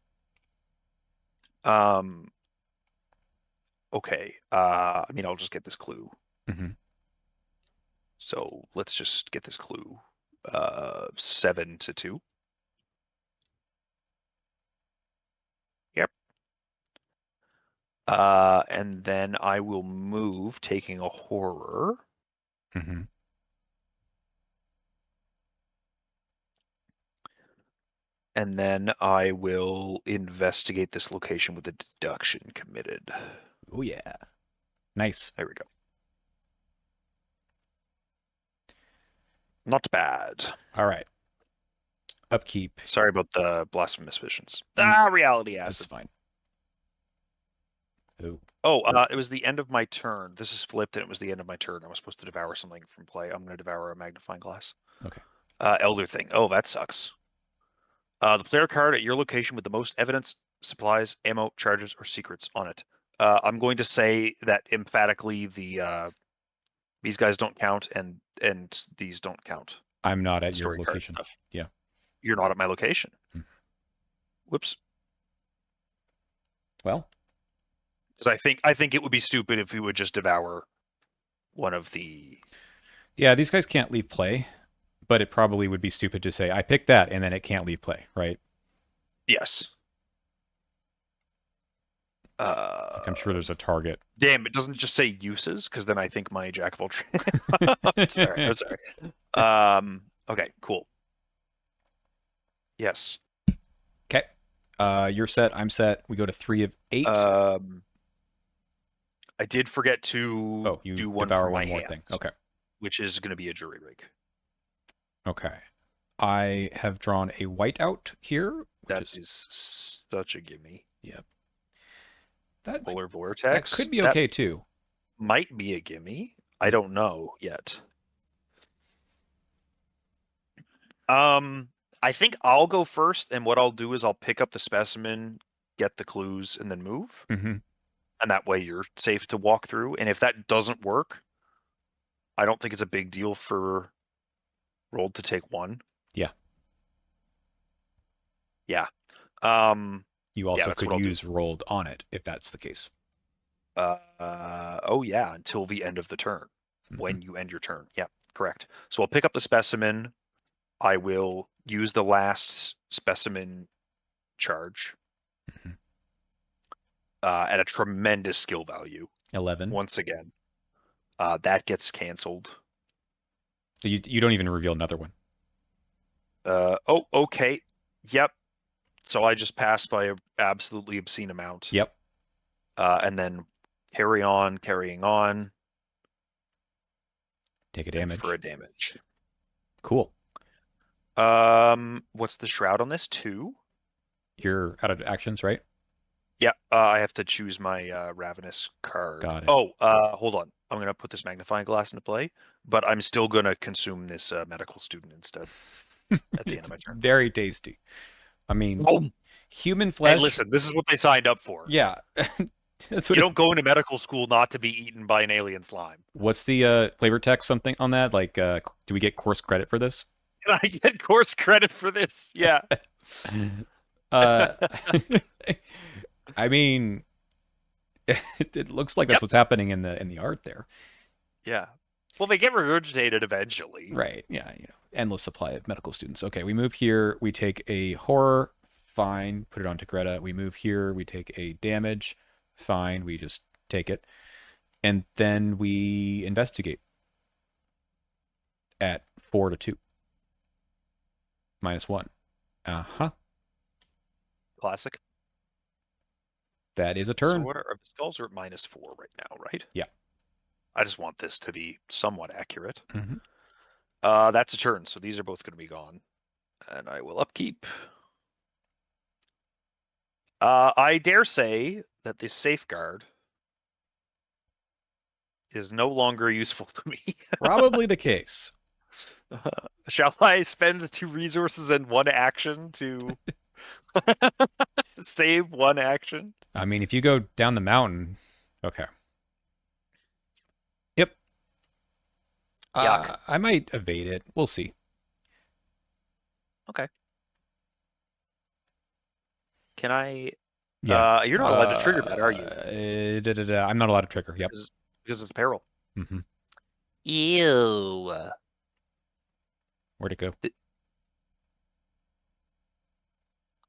Um, okay. I mean, I'll just get this clue. Mm-hmm. So let's just get this clue. 7 to 2. Yep. And then I will move, taking a horror. Mm-hmm. And then I will investigate this location with a deduction committed. Oh yeah. Nice. There we go. Not bad. All right. Upkeep. Sorry about the blasphemous visions. Mm, Reality That's acid. fine. Oh. It was the end of my turn. This is flipped, and it was the end of my turn. I was supposed to devour something from play. I'm going to devour a magnifying glass. Okay. Elder thing. Oh, that sucks. The player card at your location with the most evidence, supplies, ammo, charges, or secrets on it. I'm going to say that emphatically these guys don't count and these don't count. I'm not at your Story card location. stuff. Yeah. You're not at my location. Hmm. Whoops. Well, Because I think it would be stupid if we would just devour one of the. yeah, these guys can't leave play, but it probably would be stupid to say I picked that and then it can't leave play, right? Yes. Like I'm sure there's a target. Damn, it doesn't just say uses, because then I think my jack of all trades. I'm sorry. I'm sorry. Okay, cool. Yes. Okay. You're set. I'm set. We go to 3 of 8. I did forget to Oh, you do one devour for my one more hand, thing. Okay. which is going to be a jury rig. Okay. I have drawn a whiteout here, which That is such a gimme. Yep. That Polar that vortex. could be That okay too. might be a gimme. I don't know yet. I think I'll go first, and what I'll do is I'll pick up the specimen, get the clues, and then move. Mm-hmm. And that way you're safe to walk through. And if that doesn't work, I don't think it's a big deal for Rolled to take one. Yeah. Yeah. You Yeah, also that's could what I'll do. use rolled on it if that's the case. Oh yeah, until the end of the turn. Mm-hmm. When you end your turn. Yeah, correct. So I'll pick up the specimen. I will use the last specimen charge Mm-hmm. At a tremendous skill value. 11. Once again. That gets canceled. So you don't even reveal another one. Oh, okay. Yep. So I just passed by an absolutely obscene amount. Yep. And then carrying on, Take a and for damage. a damage. Cool. What's the shroud on this? 2? You're out of actions, right? Yeah, I have to choose my Ravenous card. Got it. Oh, hold on. I'm gonna put this magnifying glass into play, but I'm still gonna consume this medical student instead at the end of It's my turn. very tasty. I mean, Oh, human hey, flesh. listen, this is what they signed up for. Yeah. That's what You it. don't go into medical school not to be eaten by an alien slime. What's the flavor text something on that? Like, do we get course credit for this? Can I get course credit for this? Yeah. uh, I mean, it looks like that's Yep. what's happening in the art there. Yeah. Well, they get regurgitated eventually. Right. Yeah. Endless supply of medical students. Okay. We move here. We take a horror. Fine. Put it onto Greta. We move here. We take a damage. Fine. We just take it. And then we investigate at 4 to 2. -1. Uh-huh. Classic. That is a So turn. what are the skulls are at -4 right now, right? Yeah. I just want this to be somewhat accurate. Mm-hmm. That's a turn, so these are both going to be gone. And I will upkeep. I dare say that this safeguard is no longer useful to me. Probably the case. Shall I spend 2 resources and 1 action to save 1 action? I mean, if you go down the mountain, okay. Yep. Yuck. I might evade it. We'll see. Okay. Can I? Yeah. You're not allowed to trigger that, are you? I'm not allowed to trigger. Yep. Because it's peril. Mm-hmm. Ew. Where'd it go? Did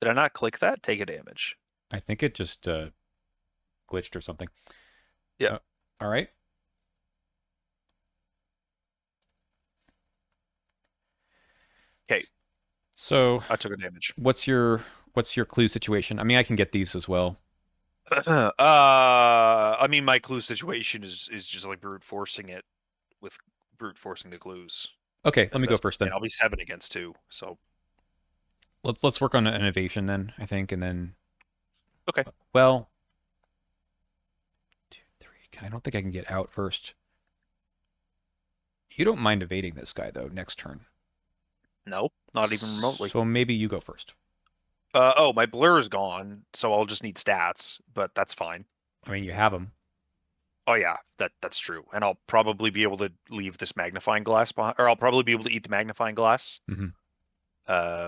I not click that? Take a damage. I think it just glitched or something. Yeah. All right. Okay. So, I took a damage. what's your clue situation? I mean, I can get these as well. I mean, my clue situation is just like brute forcing it with brute forcing the clues Okay, let as me go best first I can. then. I'll be 7 against 2, so Let's work on an innovation then, I think, and then okay. well, 2, 3. I don't think I can get out first. You don't mind evading this guy though next turn. No, not even remotely. So maybe you go first. Oh, my blur is gone, so I'll just need stats, but that's fine. I mean, you have him. Oh yeah, that's true. And I'll probably be able to leave this magnifying glass behind, or I'll probably be able to eat the magnifying glass. Mm-hmm.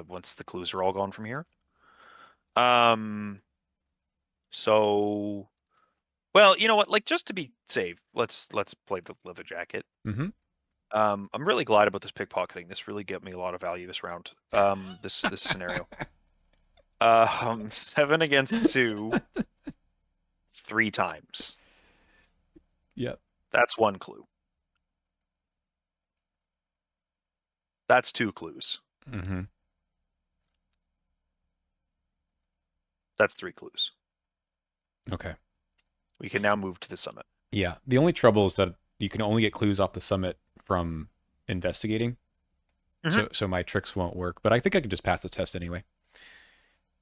Once the clues are all gone from here. Um. So, well, you know what? Like, just to be safe, let's play the leather jacket. Mm-hmm. I'm really glad about this pickpocketing. This really get me a lot of value this round. This scenario. 7 against 2, 3 times. Yep. That's 1 clue. That's 2 clues. Mm-hmm. That's 3 clues. Okay. We can now move to the summit. Yeah. The only trouble is that you can only get clues off the summit from investigating. Mhm. So my tricks won't work, but I think I can just pass the test anyway.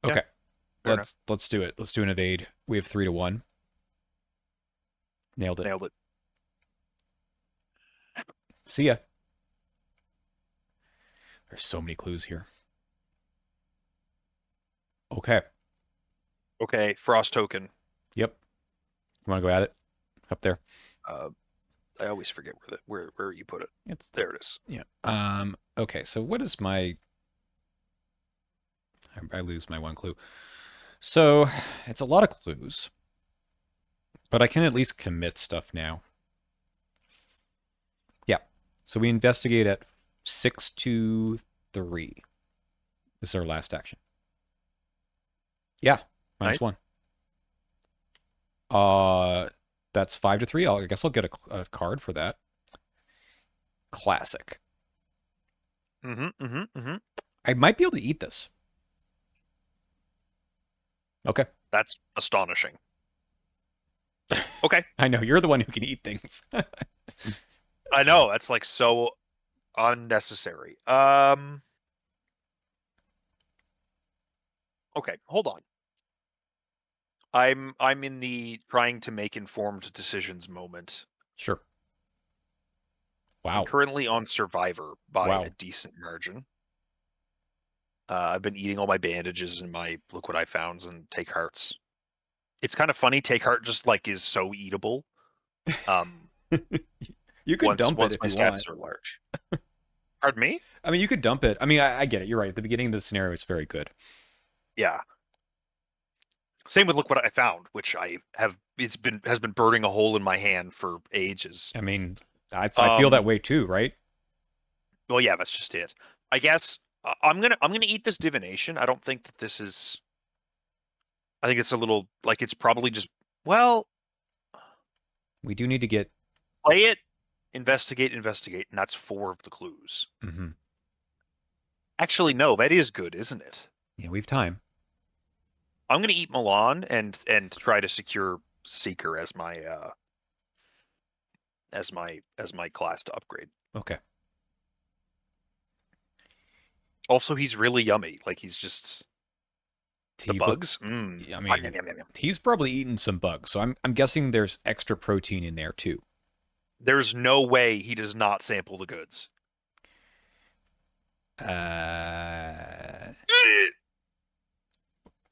Yeah, Okay. fair enough. Let's do it. Let's do an evade. We have 3 to 1. Nailed it. Nailed it. See ya. There's so many clues here. Okay. Okay, frost token. Yep. You want to go at it? Up there. Uh, I always forget where you put it. It's There it is. yeah. Okay, so what is my I lose my 1 clue. So, it's a lot of clues. But I can at least commit stuff now. Yeah. So we investigate at 6 to 3. This is our last action. Yeah. Right? -1. Uh That's 5 to 3. I guess I'll get a card for that. Classic. I might be able to eat this. Okay. That's astonishing. Okay. I know you're the one who can eat things. I know, that's like so unnecessary. Okay, hold on. I'm in the trying to make informed decisions moment. Sure. I'm Wow. currently on Survivor by a Wow. decent margin. I've been eating all my bandages and my liquid I founds and take hearts. It's kind of funny. Take heart just like is so eatable. Um, You could once dump it once if my you want. stats are large. Pardon me? I mean, you could dump it. I mean, I get it. You're right. At the beginning of the scenario, it's very good. Yeah. Same with look what I found, which I have. Has been burning a hole in my hand for ages. I mean, I feel that way too, right? Well, yeah, that's just it. I guess I'm gonna eat this divination. I don't think that this is. I think it's a little like it's probably just well We do need to get. play it, investigate, and that's 4 of the clues. Mhm. Actually, no, that is good, isn't it? Yeah, we have time. I'm gonna eat Milan and try to secure Seeker as my class to upgrade. Okay. Also, he's really yummy. Like he's just the He look. bugs. I Yum, mean, yum, yum, yum. he's probably eaten some bugs, so I'm guessing there's extra protein in there too. There's no way he does not sample the goods. Uh,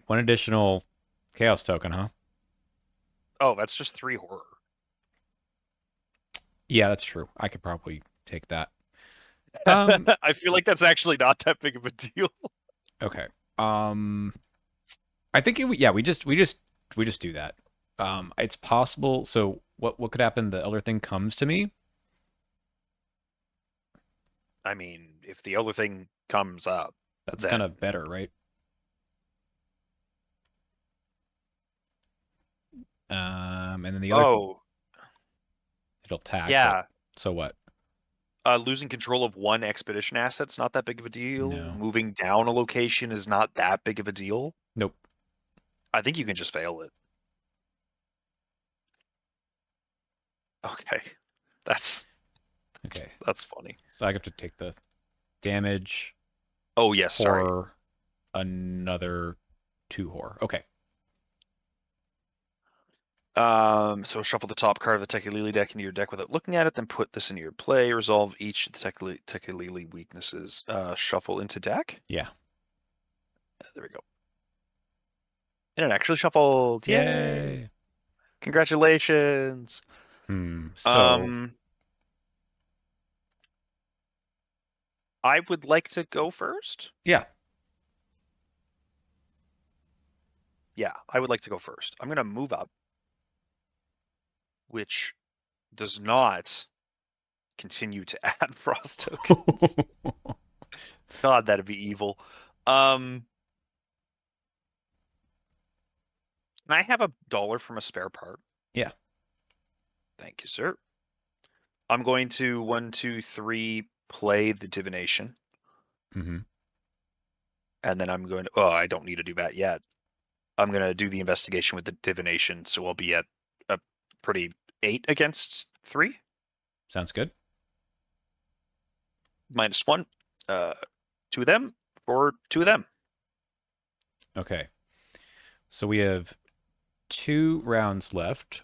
one additional chaos token, huh? Oh, that's just 3 horror. Yeah, that's true. I could probably take that. Um, I feel like that's actually not that big of a deal. okay. Um, I think yeah, we just do that. It's possible. So what could happen? The elder thing comes to me. I mean, if the other thing comes up, That's kind then of better, right? And then the other oh it'll attack, but yeah, so what? losing control of one expedition asset's not that big of a deal. No. Moving down a location is not that big of a deal. Nope. I think you can just fail it. Okay, that's Okay. that's funny. So I have to take the damage, Oh yes, sorry. horror, another 2 horror. Okay. So shuffle the top card of the Tekulili deck into your deck without looking at it, then put this into your play. Resolve each of the Tekulili weaknesses. Shuffle into deck. Yeah. There we go. And it actually shuffled. Yay! Yay. Congratulations. So Um, I would like to go first. yeah. Yeah, I would like to go first. I'm gonna move up, which does not continue to add frost tokens. God, that'd be evil. Um, can I have $1 from a spare part? Yeah. Thank you, sir. I'm going to 1, 2, 3 play the divination, Mm-hmm. and then I'm going to. Oh, I don't need to do that yet. I'm going to do the investigation with the divination, so I'll be at a pretty 8 against 3, Sounds good. -1. 2 of them, or 2 of them. Okay. So we have 2 rounds left.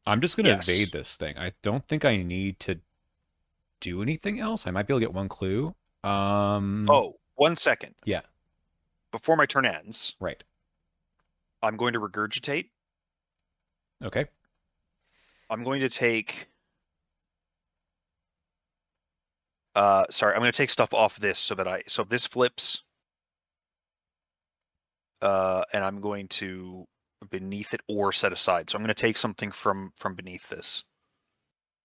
I'm just gonna Yes. evade this thing. I don't think I need to do anything else. I might be able to get one clue. Oh, 1 second. Yeah. Before my turn ends, Right. I'm going to regurgitate. Okay. I'm going to take. Sorry, I'm going to take stuff off this so that so this flips. And I'm going to beneath it or set aside. So I'm going to take something from beneath this.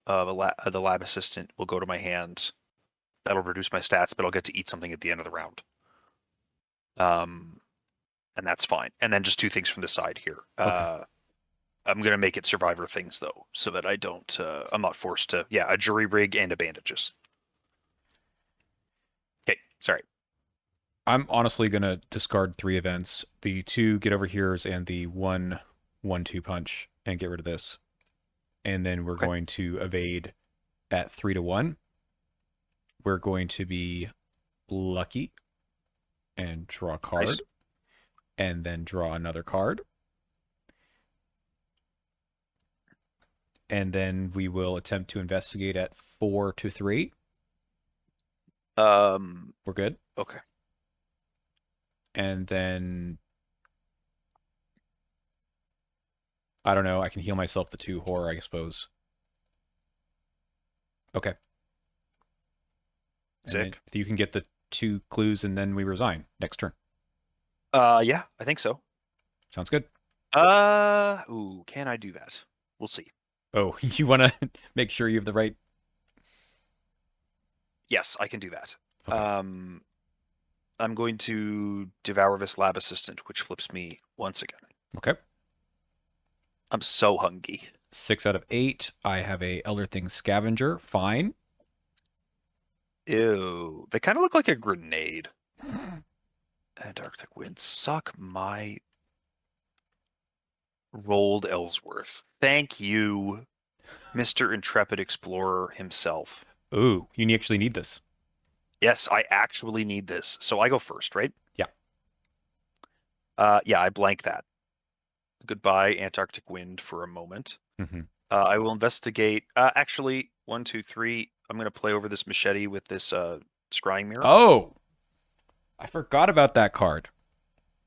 The lab assistant will go to my hand. That'll reduce my stats, but I'll get to eat something at the end of the round. And that's fine. And then just 2 things from the side here. Okay. I'm gonna make it survivor things though, so that I don't. I'm not forced to. Yeah, a jury rig and a bandages. Okay, sorry. I'm honestly gonna discard 3 events: the 2 get over here's and the 1/1/2 punch, and get rid of this. And then we're Okay, going to evade at 3 to 1. We're going to be lucky and draw a nice. card, and then draw another card, and then we will attempt to investigate at 4 to 3. Um, We're good. okay. And then I don't know. I can heal myself the 2 horror, I suppose. Okay. And then Sick. you can get the 2 clues, and then we resign next turn. Yeah, I think so. Sounds good. Ooh, can I do that? We'll see. Oh, you want to make sure you have the right. Yes, I can do that. Okay. I'm going to devour this lab assistant, which flips me once again. Okay. I'm so hungry. 6 out of 8. I have a Elder Thing Scavenger. Fine. Ew, they kind of look like a grenade. Antarctic wind, suck my rolled Ellsworth. Thank you, Mr. Intrepid Explorer himself. Ooh, you actually need this. Yes, I actually need this. So I go first, right? Yeah. Yeah, I blank that. Goodbye, Antarctic wind, for a moment. Hmm. I will investigate. Actually, 1, 2, 3. I'm going to play over this machete with this scrying mirror. Oh, I forgot about that card.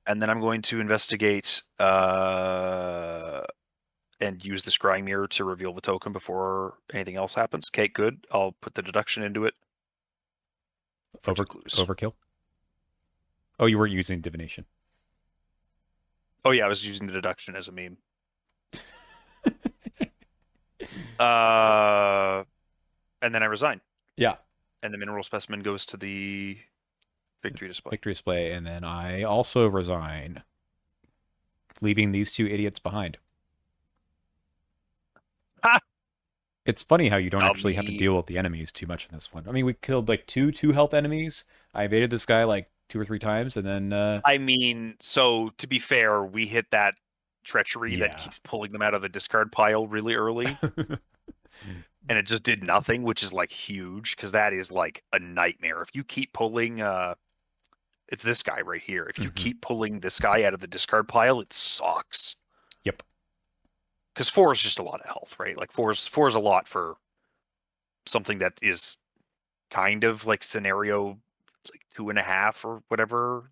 And then I'm going to investigate and use the scrying mirror to reveal the token before anything else happens. Okay, good. I'll put the deduction into it for 2 clues. Overkill. Oh, you weren't using divination. Oh yeah, I was using the deduction as a meme. Uh, and then I resign, Yeah. and the mineral specimen goes to the victory display. Victory display, and then I also resign, leaving these 2 idiots behind. Ha! It's funny how you don't actually have to Dummy. deal with the enemies too much in this one. I mean, we killed like two health enemies. I evaded this guy like 2 or 3 times, and then I mean, so to be fair, we hit that treachery that yeah. keeps pulling them out of the discard pile really early, and it just did nothing, which is like huge because that is like a nightmare. If you keep pulling, it's this guy right here. If you Hmm. keep pulling this guy out of the discard pile, it sucks. Yep. Because 4 is just a lot of health, right? Like four is a lot for something that is kind of like scenario like 2.5 or whatever.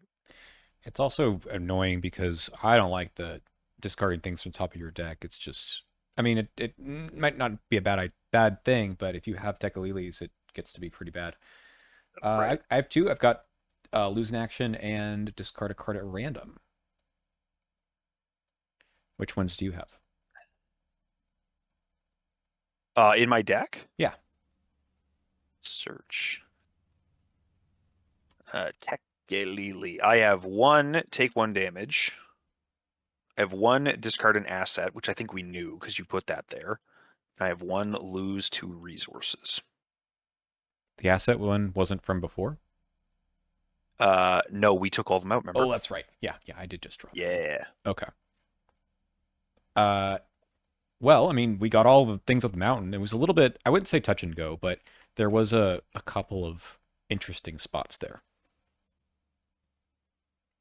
It's also annoying because I don't like the discarding things from the top of your deck. It's just, I mean, it might not be a bad thing, but if you have Tekalilis, it gets to be pretty bad. That's right. I have 2. I've got lose an action and discard a card at random. Which ones do you have? In my deck, Yeah. search. Tekelili. I have 1 take 1 damage. I have 1 discard an asset, which I think we knew because you put that there. I have 1 lose 2 resources. The asset one wasn't from before. No, we took all of them out, Oh, remember? that's right. Yeah, yeah, I did just drop them. Yeah. Okay. Uh, well, I mean, we got all the things up the mountain. It was a little bit, I wouldn't say touch and go, but there was a couple of interesting spots there.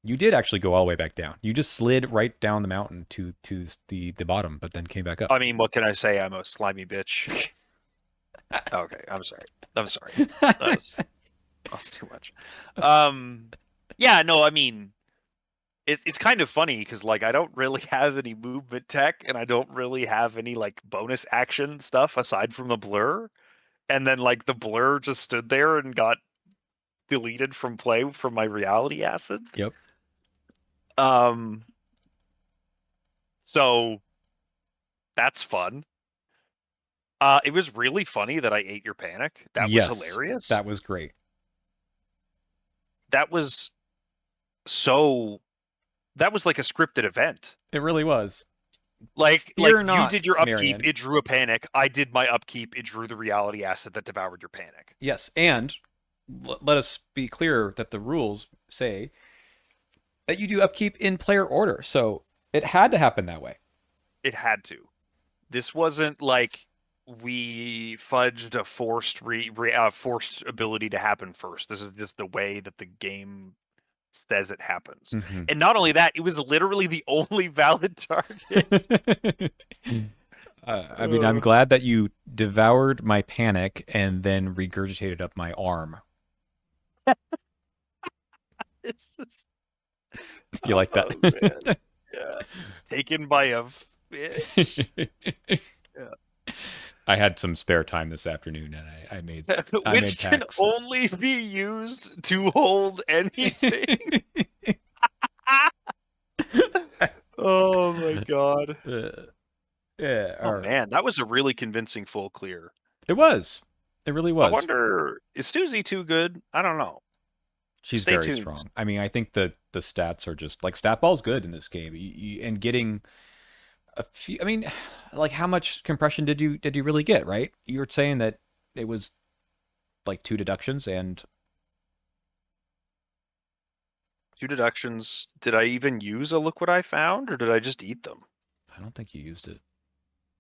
You did actually go all the way back down. You just slid right down the mountain to the bottom, but then came back up. I mean, what can I say? I'm a slimy bitch. Okay, I'm sorry. I'm sorry. That was too much. Yeah, no, I mean, it's kind of funny because like I don't really have any movement tech, and I don't really have any like bonus action stuff aside from the blur. And then like the blur just stood there and got deleted from play from my reality acid. Yep. Um, so that's fun. It was really funny that I ate your panic. That was Yes, hilarious. that was great. That was so. That was like a scripted event. It really was. Like Fear you not, did your upkeep, Marion. it drew a panic. I did my upkeep, it drew the reality asset that devoured your panic. Yes, and let us be clear that the rules say that you do upkeep in player order, so it had to happen that way. It had to. This wasn't like we fudged a forced ability to happen first. This is just the way that the game says it happens. Mm-hmm. And not only that, it was literally the only valid target. I mean, I'm glad that you devoured my panic and then regurgitated up my arm. It's just, You like that? oh man, yeah. Taken by a fish. Yeah. I had some spare time this afternoon, and I made Which can packs. only be used to hold anything. Oh my god. Yeah, Oh all right. man, that was a really convincing full clear. It was. It really I was. wonder, is Suzi too good? I don't know. She's Stay very tuned. strong. I mean, I think the stats are just like stat ball's good in this game, and getting a few. I mean, like how much compression did you really get? Right? You were saying that it was like two deductions, and Two deductions. Did I even use a look what I found, or did I just eat them? I don't think you used it.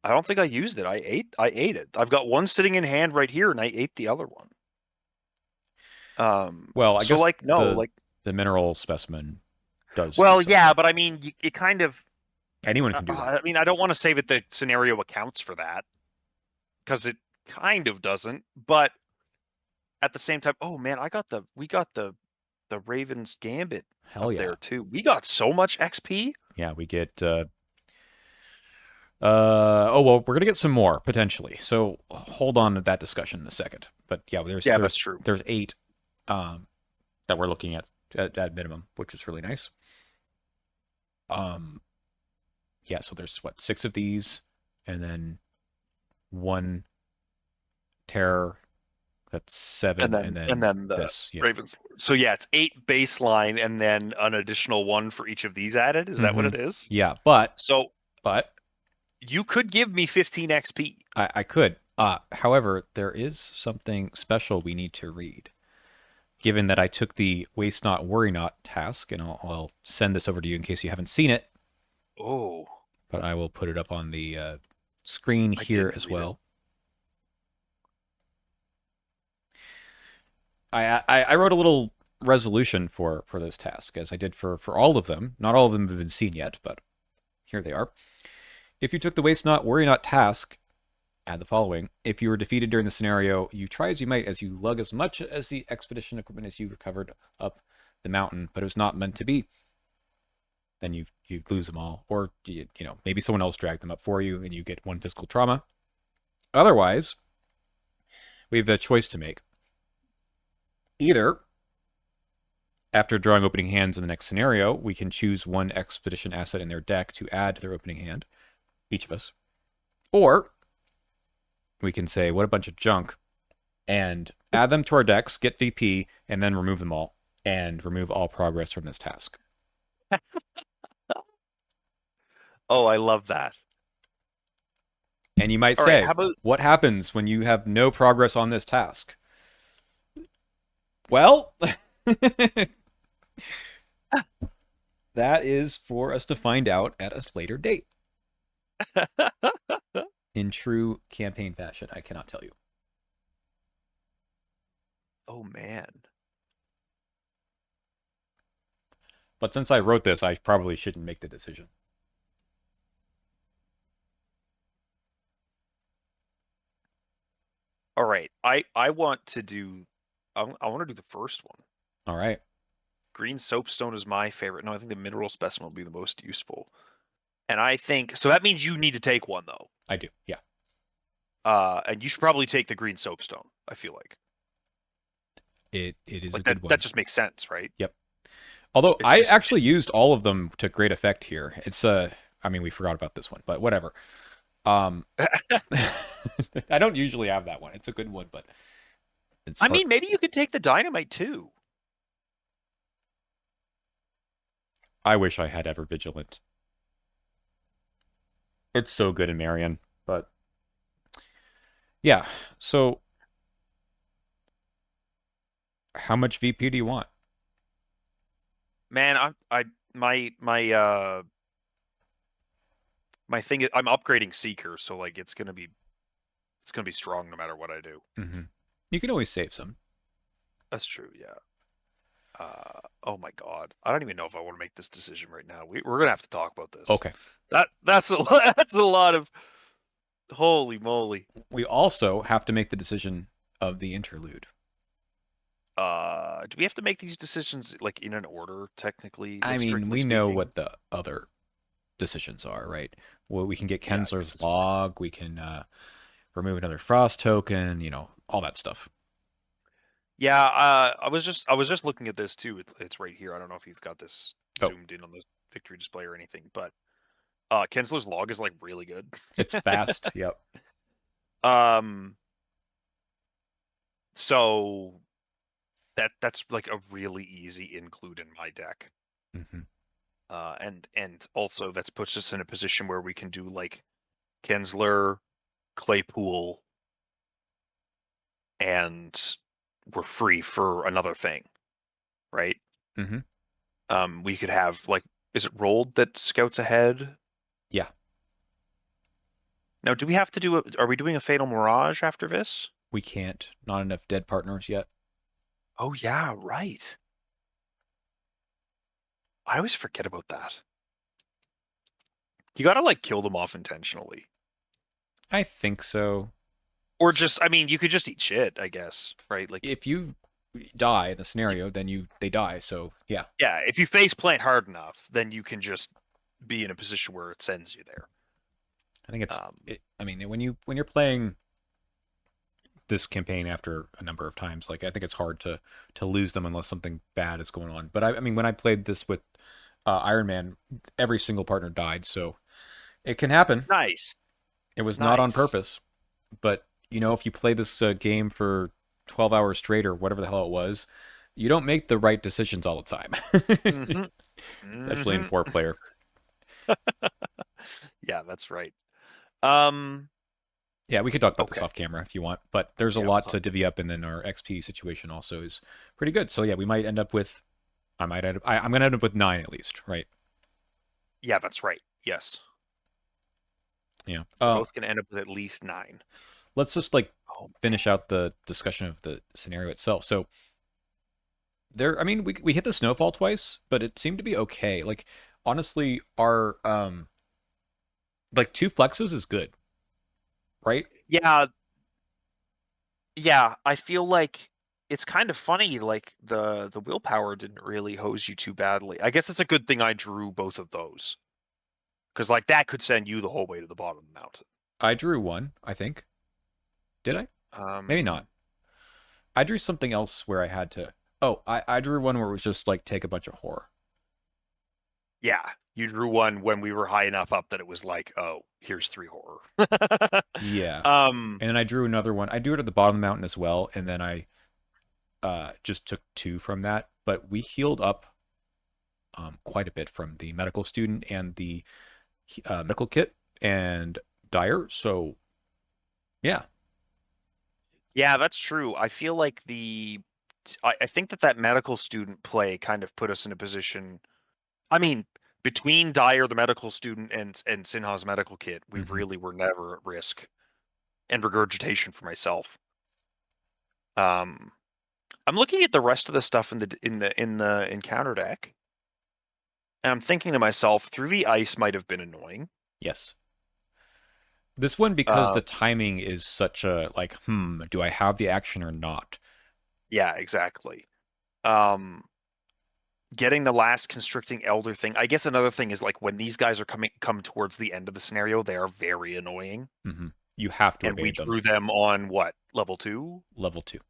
I don't think I used it. I ate it. I've got one sitting in hand right here, and I ate the other one. Well, I So guess like no, like the mineral specimen does do well, yeah, something. but I mean, it kind of. Anyone can do that. I mean, I don't want to say that the scenario accounts for that because it kind of doesn't. But at the same time, oh man, we got the Ravens Gambit Hell up yeah. there too. We got so much XP. Yeah, we get oh well, we're gonna get some more potentially. So hold on to that discussion in a second. But yeah, Yeah, that's true. there's eight that we're looking at minimum, which is really nice. Um yeah, so there's what, six of these, and then one terror, that's And seven, and and then then the this. Yeah. Ravens. So yeah, it's 8 baseline and then an additional one for each of these added. Is that what Mm-hmm. it is? Yeah, but So but you could give me 15 XP. I could. However, there is something special we need to read. Given that I took the waste not, worry not task, and I'll send this over to you in case you haven't seen it, Oh, but I will put it up on the screen I here didn't as read it. well. I wrote a little resolution for this task, as I did for all of them. Not all of them have been seen yet, but here they are. If you took the waste not, worry not task, add the following. If you were defeated during the scenario, you try as you might as you lug as much as the expedition equipment as you recovered up the mountain, but it was not meant to be. Then you lose them all, or maybe someone else dragged them up for you, and you get one physical trauma. Otherwise, we have a choice to make. Either after drawing opening hands in the next scenario, we can choose one expedition asset in their deck to add to their opening hand, each of us, or we can say what a bunch of junk and add them to our decks, get VP, and then remove them all and remove all progress from this task. Oh, I love that. And you might All right, say, how about what happens when you have no progress on this task? Well, that is for us to find out at a later date. In true campaign fashion, I cannot tell you. Oh man. But since I wrote this, I probably shouldn't make the decision. All right. I want to do I want to do the first one. All right. Green soapstone is my favorite. No, I think the mineral specimen will be the most useful. And I think so that means you need to take one though. I do. Yeah. And you should probably take the green soapstone, I feel like. It is a Like good that one. just makes sense, right? Yep. Although It's I just actually used all of them to great effect here. It's I mean, we forgot about this one, but whatever. Um I don't usually have that one. It's a good one, but it's I hard. mean, maybe you could take the dynamite too. I wish I had ever vigilant. It's so good in Marion. But yeah, so how much VP do you want? Man, my thing is I'm upgrading Seeker, so like it's gonna be strong no matter what I do. Hmm. You can always save some. That's true, yeah. Oh my God, I don't even know if I want to make this decision right now. We're gonna have to talk about this. Okay. That's a that's a lot of holy moly. We also have to make the decision of the interlude. Do we have to make these decisions like in an order, technically, I like mean, strictly we know speaking? what the other decisions are, right? Well, we can get Yeah, I guess Kensler's that's right. log. We can remove another frost token. All that stuff. Yeah, I was just looking at this too. It's right here. I don't know if you've got this Oh, zoomed in on the victory display or anything, but Kensler's log is like really good. it's fast. Yep. Um, so that's like a really easy include in my deck. Hmm. And also that's puts us in a position where we can do like Kensler, Claypool, and we're free for another thing, right? Hmm. We could have like, is it rolled that scouts ahead? Yeah, Now, do we have to do are we doing a Fatal Mirage after this? we can't. Not enough dead partners yet. Oh yeah, right. I always forget about that. You gotta like kill them off intentionally. I think so. Or just, I mean, you could just eat shit, I guess, right? Like, If you die in the scenario, then they die. So yeah, yeah, if you face plant hard enough, then you can just be in a position where it sends you there. I think it's. Um, I mean, when you're playing this campaign after a number of times, like I think it's hard to lose them unless something bad is going on. But I mean, when I played this with Iron Man, every single partner died, so it can happen. nice, It was not on nice. purpose, but if you play this game for 12 hours straight or whatever the hell it was, you don't make the right decisions all the time, Mm-hmm. especially in Mm-hmm. 4 player. Yeah, that's right. Um, Yeah, we could talk about this okay. off camera if you want, but there's a Yeah, we'll lot talk. to divvy up, and then our XP situation also is pretty good. So yeah, we might end up with, I might end up, I'm going to end up with 9 at least, right? Yeah, that's right. Yes. Yeah. We're both gonna end up with at least 9. Let's just like Oh finish man. out the discussion of the scenario itself. So there, I mean, we hit the snowfall twice, but it seemed to be okay. Like honestly, our like 2 flexes is good, right? Yeah, yeah, I feel like it's kind of funny, like the willpower didn't really hose you too badly. I guess it's a good thing I drew both of those. Because like that could send you the whole way to the bottom of the mountain. I drew one, I think. Did I? Maybe not. Um, I drew something else where I had to. Oh, I drew one where it was just like take a bunch of horror. yeah, you drew one when we were high enough up that it was like, oh, here's 3 horror. Yeah. um, And then I drew another one. I drew it at the bottom of the mountain as well, and then I just took 2 from that. But we healed up quite a bit from the medical student and the medical kit and Dyer. So yeah. yeah, that's true. I feel like I think that that medical student play kind of put us in a position. I mean, between Dyer, the medical student, and Sinha's medical kit, we Hmm. really were never at risk. And regurgitation for myself. Um, I'm looking at the rest of the stuff in the encounter deck, and I'm thinking to myself, through the ice might have been annoying. Yes. This one because Uh, the timing is such a like, do I have the action or not? yeah, exactly. Um, getting the last constricting elder thing. I guess another thing is like when these guys are come towards the end of the scenario, they are very annoying. Hmm. You have to And we evade them. drew them on what, level 2? Level 2.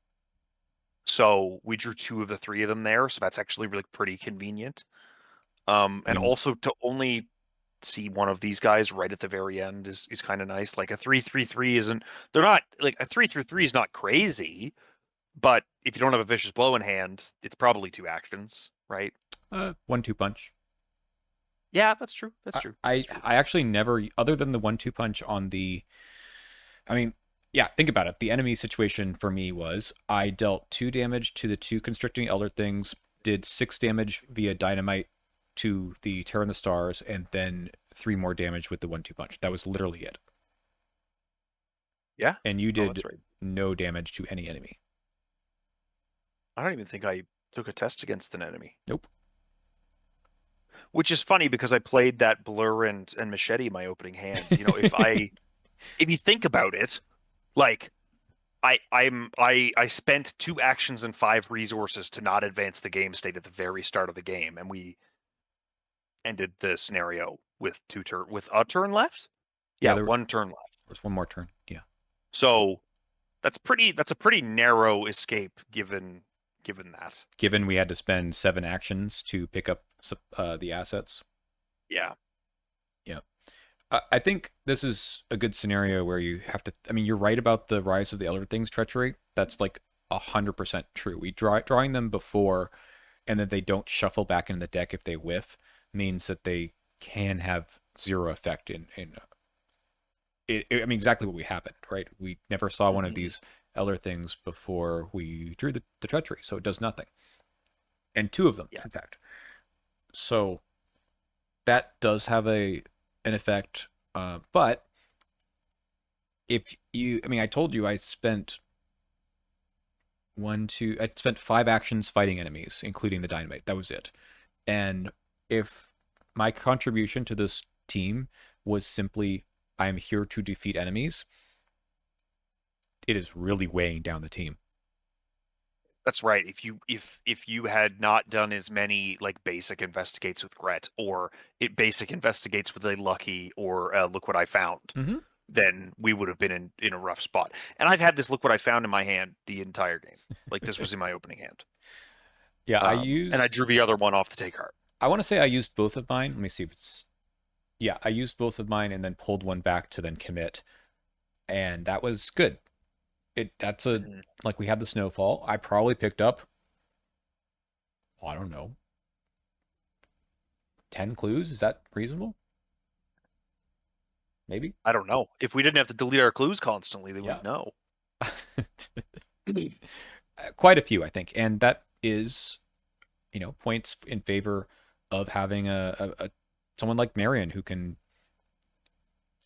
So we drew 2 of the 3 of them there, so that's actually really pretty convenient. I And mean, also to only see one of these guys right at the very end is kind of nice. Like a 3/3/3 isn't they're not like a 3/3/3 is not crazy, but if you don't have a vicious blow in hand, it's probably 2 actions, right? 1-2 punch. Yeah, that's true. That's I, true. That's I true. I actually never, other than the 1-2 punch on the, I mean, yeah, think about it. The enemy situation for me was I dealt 2 damage to the 2 constricting elder things, did 6 damage via dynamite to the Terror in the Stars, and then 3 more damage with the 1-2 punch. That was literally it. Yeah. And you No, did that's right. no damage to any enemy. I don't even think I took a test against an enemy. Nope. Which is funny because I played that blur and machete in my opening hand. If you think about it, like I spent 2 actions and 5 resources to not advance the game state at the very start of the game, and we ended the scenario with with a turn left. Yeah, Yeah, there one turn left. was one more turn. Yeah. So that's a pretty narrow escape given that. Given we had to spend 7 actions to pick up the assets. Yeah. Yeah. I think this is a good scenario where you have to. I mean, you're right about the Rise of the Elder Things treachery. That's like 100% true. Drawing them before, and then they don't shuffle back into the deck if they whiff, means that they can have zero effect in I mean, exactly what we happened, right? We never saw one of Mhm. these Elder Things before we drew the treachery, so it does nothing, and 2 of them, Yeah. in fact. So that does have an effect, but if you, I mean, I told you I spent I spent 5 actions fighting enemies, including the dynamite. That was it. And if my contribution to this team was simply, I am here to defeat enemies, it is really weighing down the team. That's right. If you had not done as many like basic investigates with Gret or it basic investigates with a lucky or look what I found, Mm-hmm. then we would have been in a rough spot. And I've had this look what I found in my hand the entire game. Like this was in my opening hand. Yeah, And I drew the other one off the take heart. I want to say I used both of mine. Let me see if it's, yeah, I used both of mine and then pulled one back to then commit. And that was good. That's a, Mhm. like we had the snowfall. I probably picked up, I don't know, 10 clues. Is that reasonable? Maybe. I don't know. If we didn't have to delete our clues constantly, then Yeah. we'd know. Quite a few, I think. And that is, points in favor of having a someone like Marion who can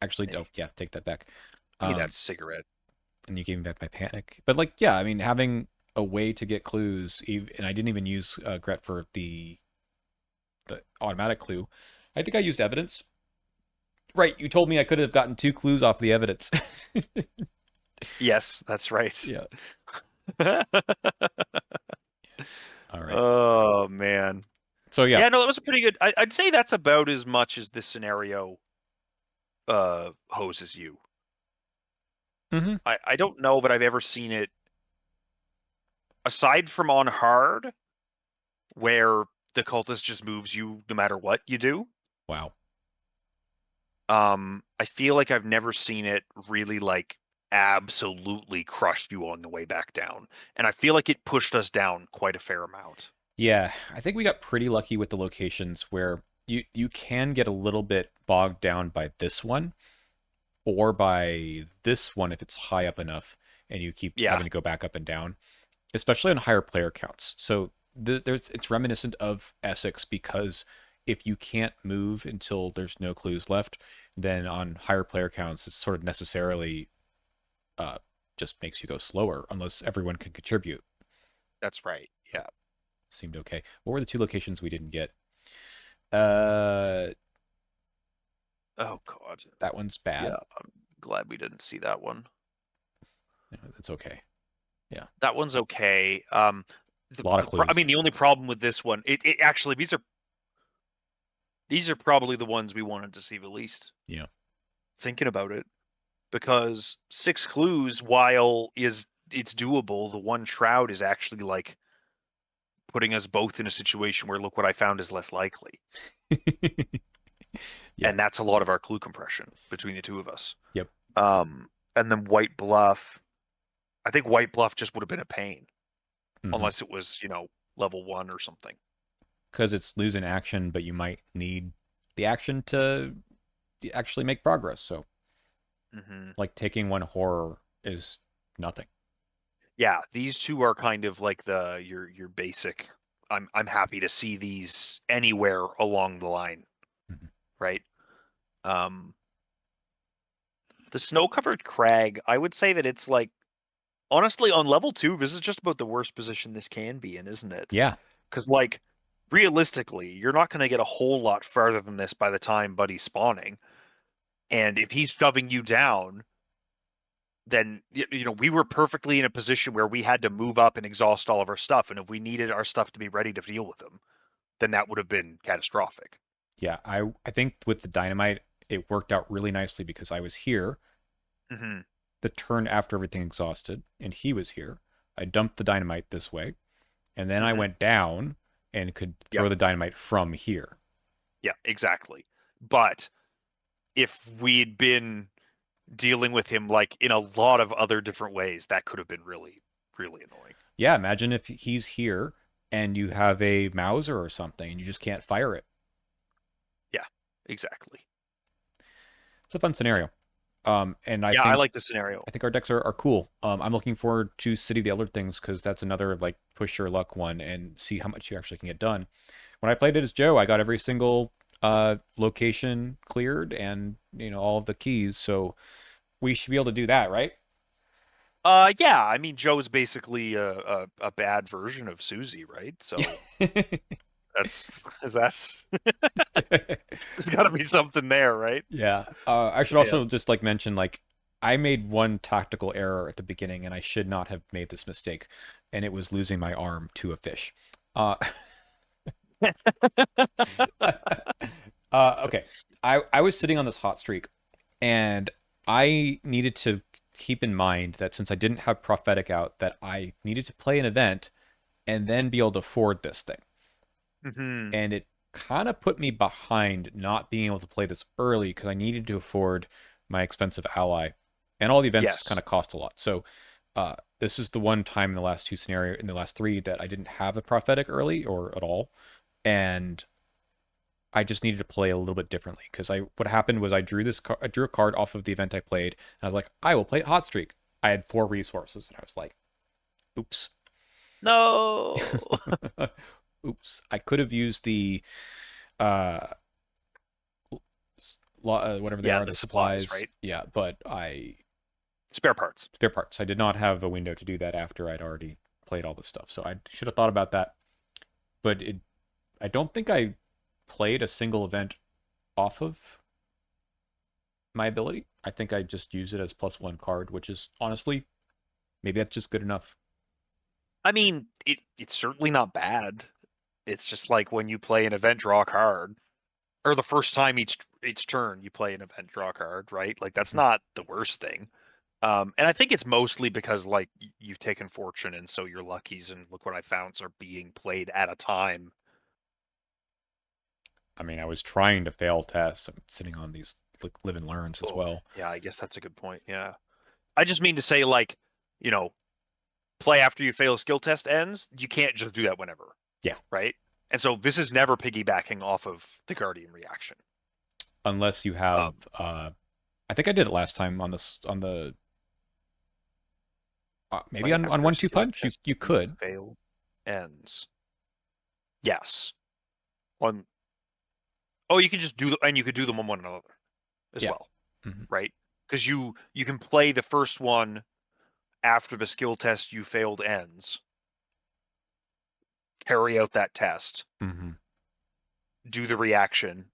actually, oh, Hey, yeah, take that back. give me that Um, cigarette. and you gave me back my panic. But like, yeah, I mean, having a way to get clues, and I didn't even use Gret for the automatic clue. I think I used evidence. Right, you told me I could have gotten 2 clues off the evidence. Yes, that's right. Yeah. All right. Oh man. So yeah. Yeah, no, that was a pretty good. I'd say that's about as much as this scenario hoses you. Mm-hmm. I don't know that I've ever seen it aside from on hard, where the cultist just moves you no matter what you do. Wow. I feel like I've never seen it really like absolutely crushed you on the way back down, and I feel like it pushed us down quite a fair amount. Yeah, I think we got pretty lucky with the locations where you can get a little bit bogged down by this one or by this one if it's high up enough and you keep Yeah, having to go back up and down, especially on higher player counts. So there's it's reminiscent of Essex because if you can't move until there's no clues left, then on higher player counts, it's sort of necessarily uh, just makes you go slower unless everyone can contribute. that's right. Yeah. Seemed okay. What were the 2 locations we didn't get? Uh, Oh God. that one's Yeah, bad. I'm glad we didn't see that one. No, that's okay. Yeah, That one's okay. a lot of I clues. mean, the only problem with this one, it actually these are probably the ones we wanted to see the least. Yeah. Thinking about it, because 6 clues, while is it's doable, the one shroud is actually like putting us both in a situation where look what I found is less likely, Yep. and that's a lot of our clue compression between the two of us. Yep. And then White Bluff, I think White Bluff just would have been a pain Mm-hmm. unless it was level 1 or something. Because it's losing action, but you might need. the action to actually make progress. So, Hmm. like taking one horror is nothing. Yeah, these two are kind of like your basic. I'm happy to see these anywhere along the line, Mhm. right? Um, the snow-covered crag, I would say that it's like honestly on level 2, this is just about the worst position this can be in, isn't it? Yeah, Because like realistically, you're not going to get a whole lot farther than this by the time Buddy's spawning, and if he's shoving you down, then we were perfectly in a position where we had to move up and exhaust all of our stuff, and if we needed our stuff to be ready to deal with him, then that would have been catastrophic. yeah. I think with the dynamite, it worked out really nicely because I was here Hmm. the turn after everything exhausted, and he was here. I dumped the dynamite this way, and then I Hmm. went down and could Yep. throw the dynamite from here. Yeah, exactly. But if we'd been dealing with him like in a lot of other different ways, that could have been really, really annoying. Yeah, imagine if he's here and you have a Mauser or something and you just can't fire it. Yeah, exactly. It's a fun scenario. And Yeah, I like the scenario. I think our decks are cool. I'm looking forward to City of the Elder Things because that's another like push your luck one and see how much you actually can get done. When I played it as Joe, I got every single location cleared and all of the keys, so we should be able to do that, right? Yeah, I mean Joe's basically a bad version of Suzi, right? So that's that's there's got to be something there, right? Yeah. I should Yeah. also just like mention like I made one tactical error at the beginning and I should not have made this mistake, and it was losing my arm to a fish. Uh, okay. I was sitting on this hot streak and I needed to keep in mind that since I didn't have prophetic out, that I needed to play an event and then be able to afford this thing. Hmm. And it kind of put me behind not being able to play this early because I needed to afford my expensive ally, and all the events kind Yes. of cost a lot. So this is the one time in the last two scenario in the last three that I didn't have a prophetic early or at all, and I just needed to play a little bit differently because I what happened was I drew a card off of the event I played, and I was like, I will play hot streak. I had 4 resources, and I was like, oops. No. Oops. I could have used the uh whatever they Yeah, are, the the supplies, supplies. right? Yeah, but I Spare parts. spare parts. I did not have a window to do that after I'd already played all this stuff. So I should have thought about that. But I don't think I played a single event off of my ability. I think I just use it as +1 card, which is honestly maybe that's just good enough. I mean, it's certainly not bad. It's just like when you play an event, draw a card, or the first time each turn you play an event, draw a card, right? Like that's Mhm. not the worst thing. And I think it's mostly because like you've taken fortune, and so your luckies and look what I founds are being played at a time. I mean, I was trying to fail tests. I'm sitting on these like live and learns as Oh, well. yeah, I guess that's a good point. Yeah, I just mean to say like, you know, play after you fail a skill test ends. You can't just do that whenever, Yeah, right? And so this is never piggybacking off of the Guardian reaction. unless you have Um, I think I did it last time on this on the maybe play on after a 1-2 skill punch test you you could. fail ends. Yes. On Oh, you can just do and you could do them on one another as Yeah. well, Hmm. right? Because you can play the first one after the skill test you failed ends, carry out that test, Hmm. do the reaction.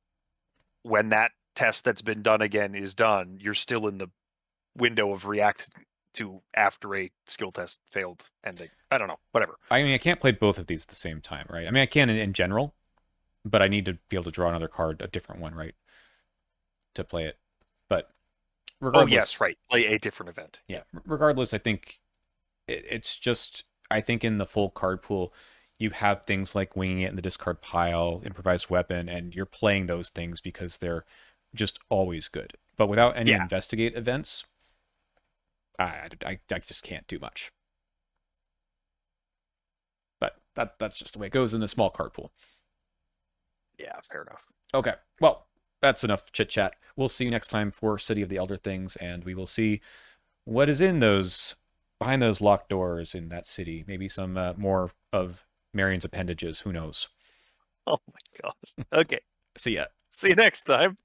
When that test that's been done again is done, you're still in the window of react to after a skill test failed ending. I don't know, whatever. I mean, I can't play both of these at the same time, right? I mean, I can in general, but I need to be able to draw another card, a different one, right, to play it. But Oh yes, regardless, right. Play a different event. yeah, Yeah. regardless, I think it's just I think in the full card pool, you have things like winging it in the discard pile, improvised weapon, and you're playing those things because they're just always good. But without any Yeah. investigate events, I just can't do much. But that's just the way it goes in the small card pool. Yeah, fair enough. Okay, well, that's enough chit chat. We'll see you next time for City of the Elder Things, and we will see what is in those behind those locked doors in that city. Maybe some more of Marion's appendages. Who knows? Oh my gosh. Okay. See ya. See you next time.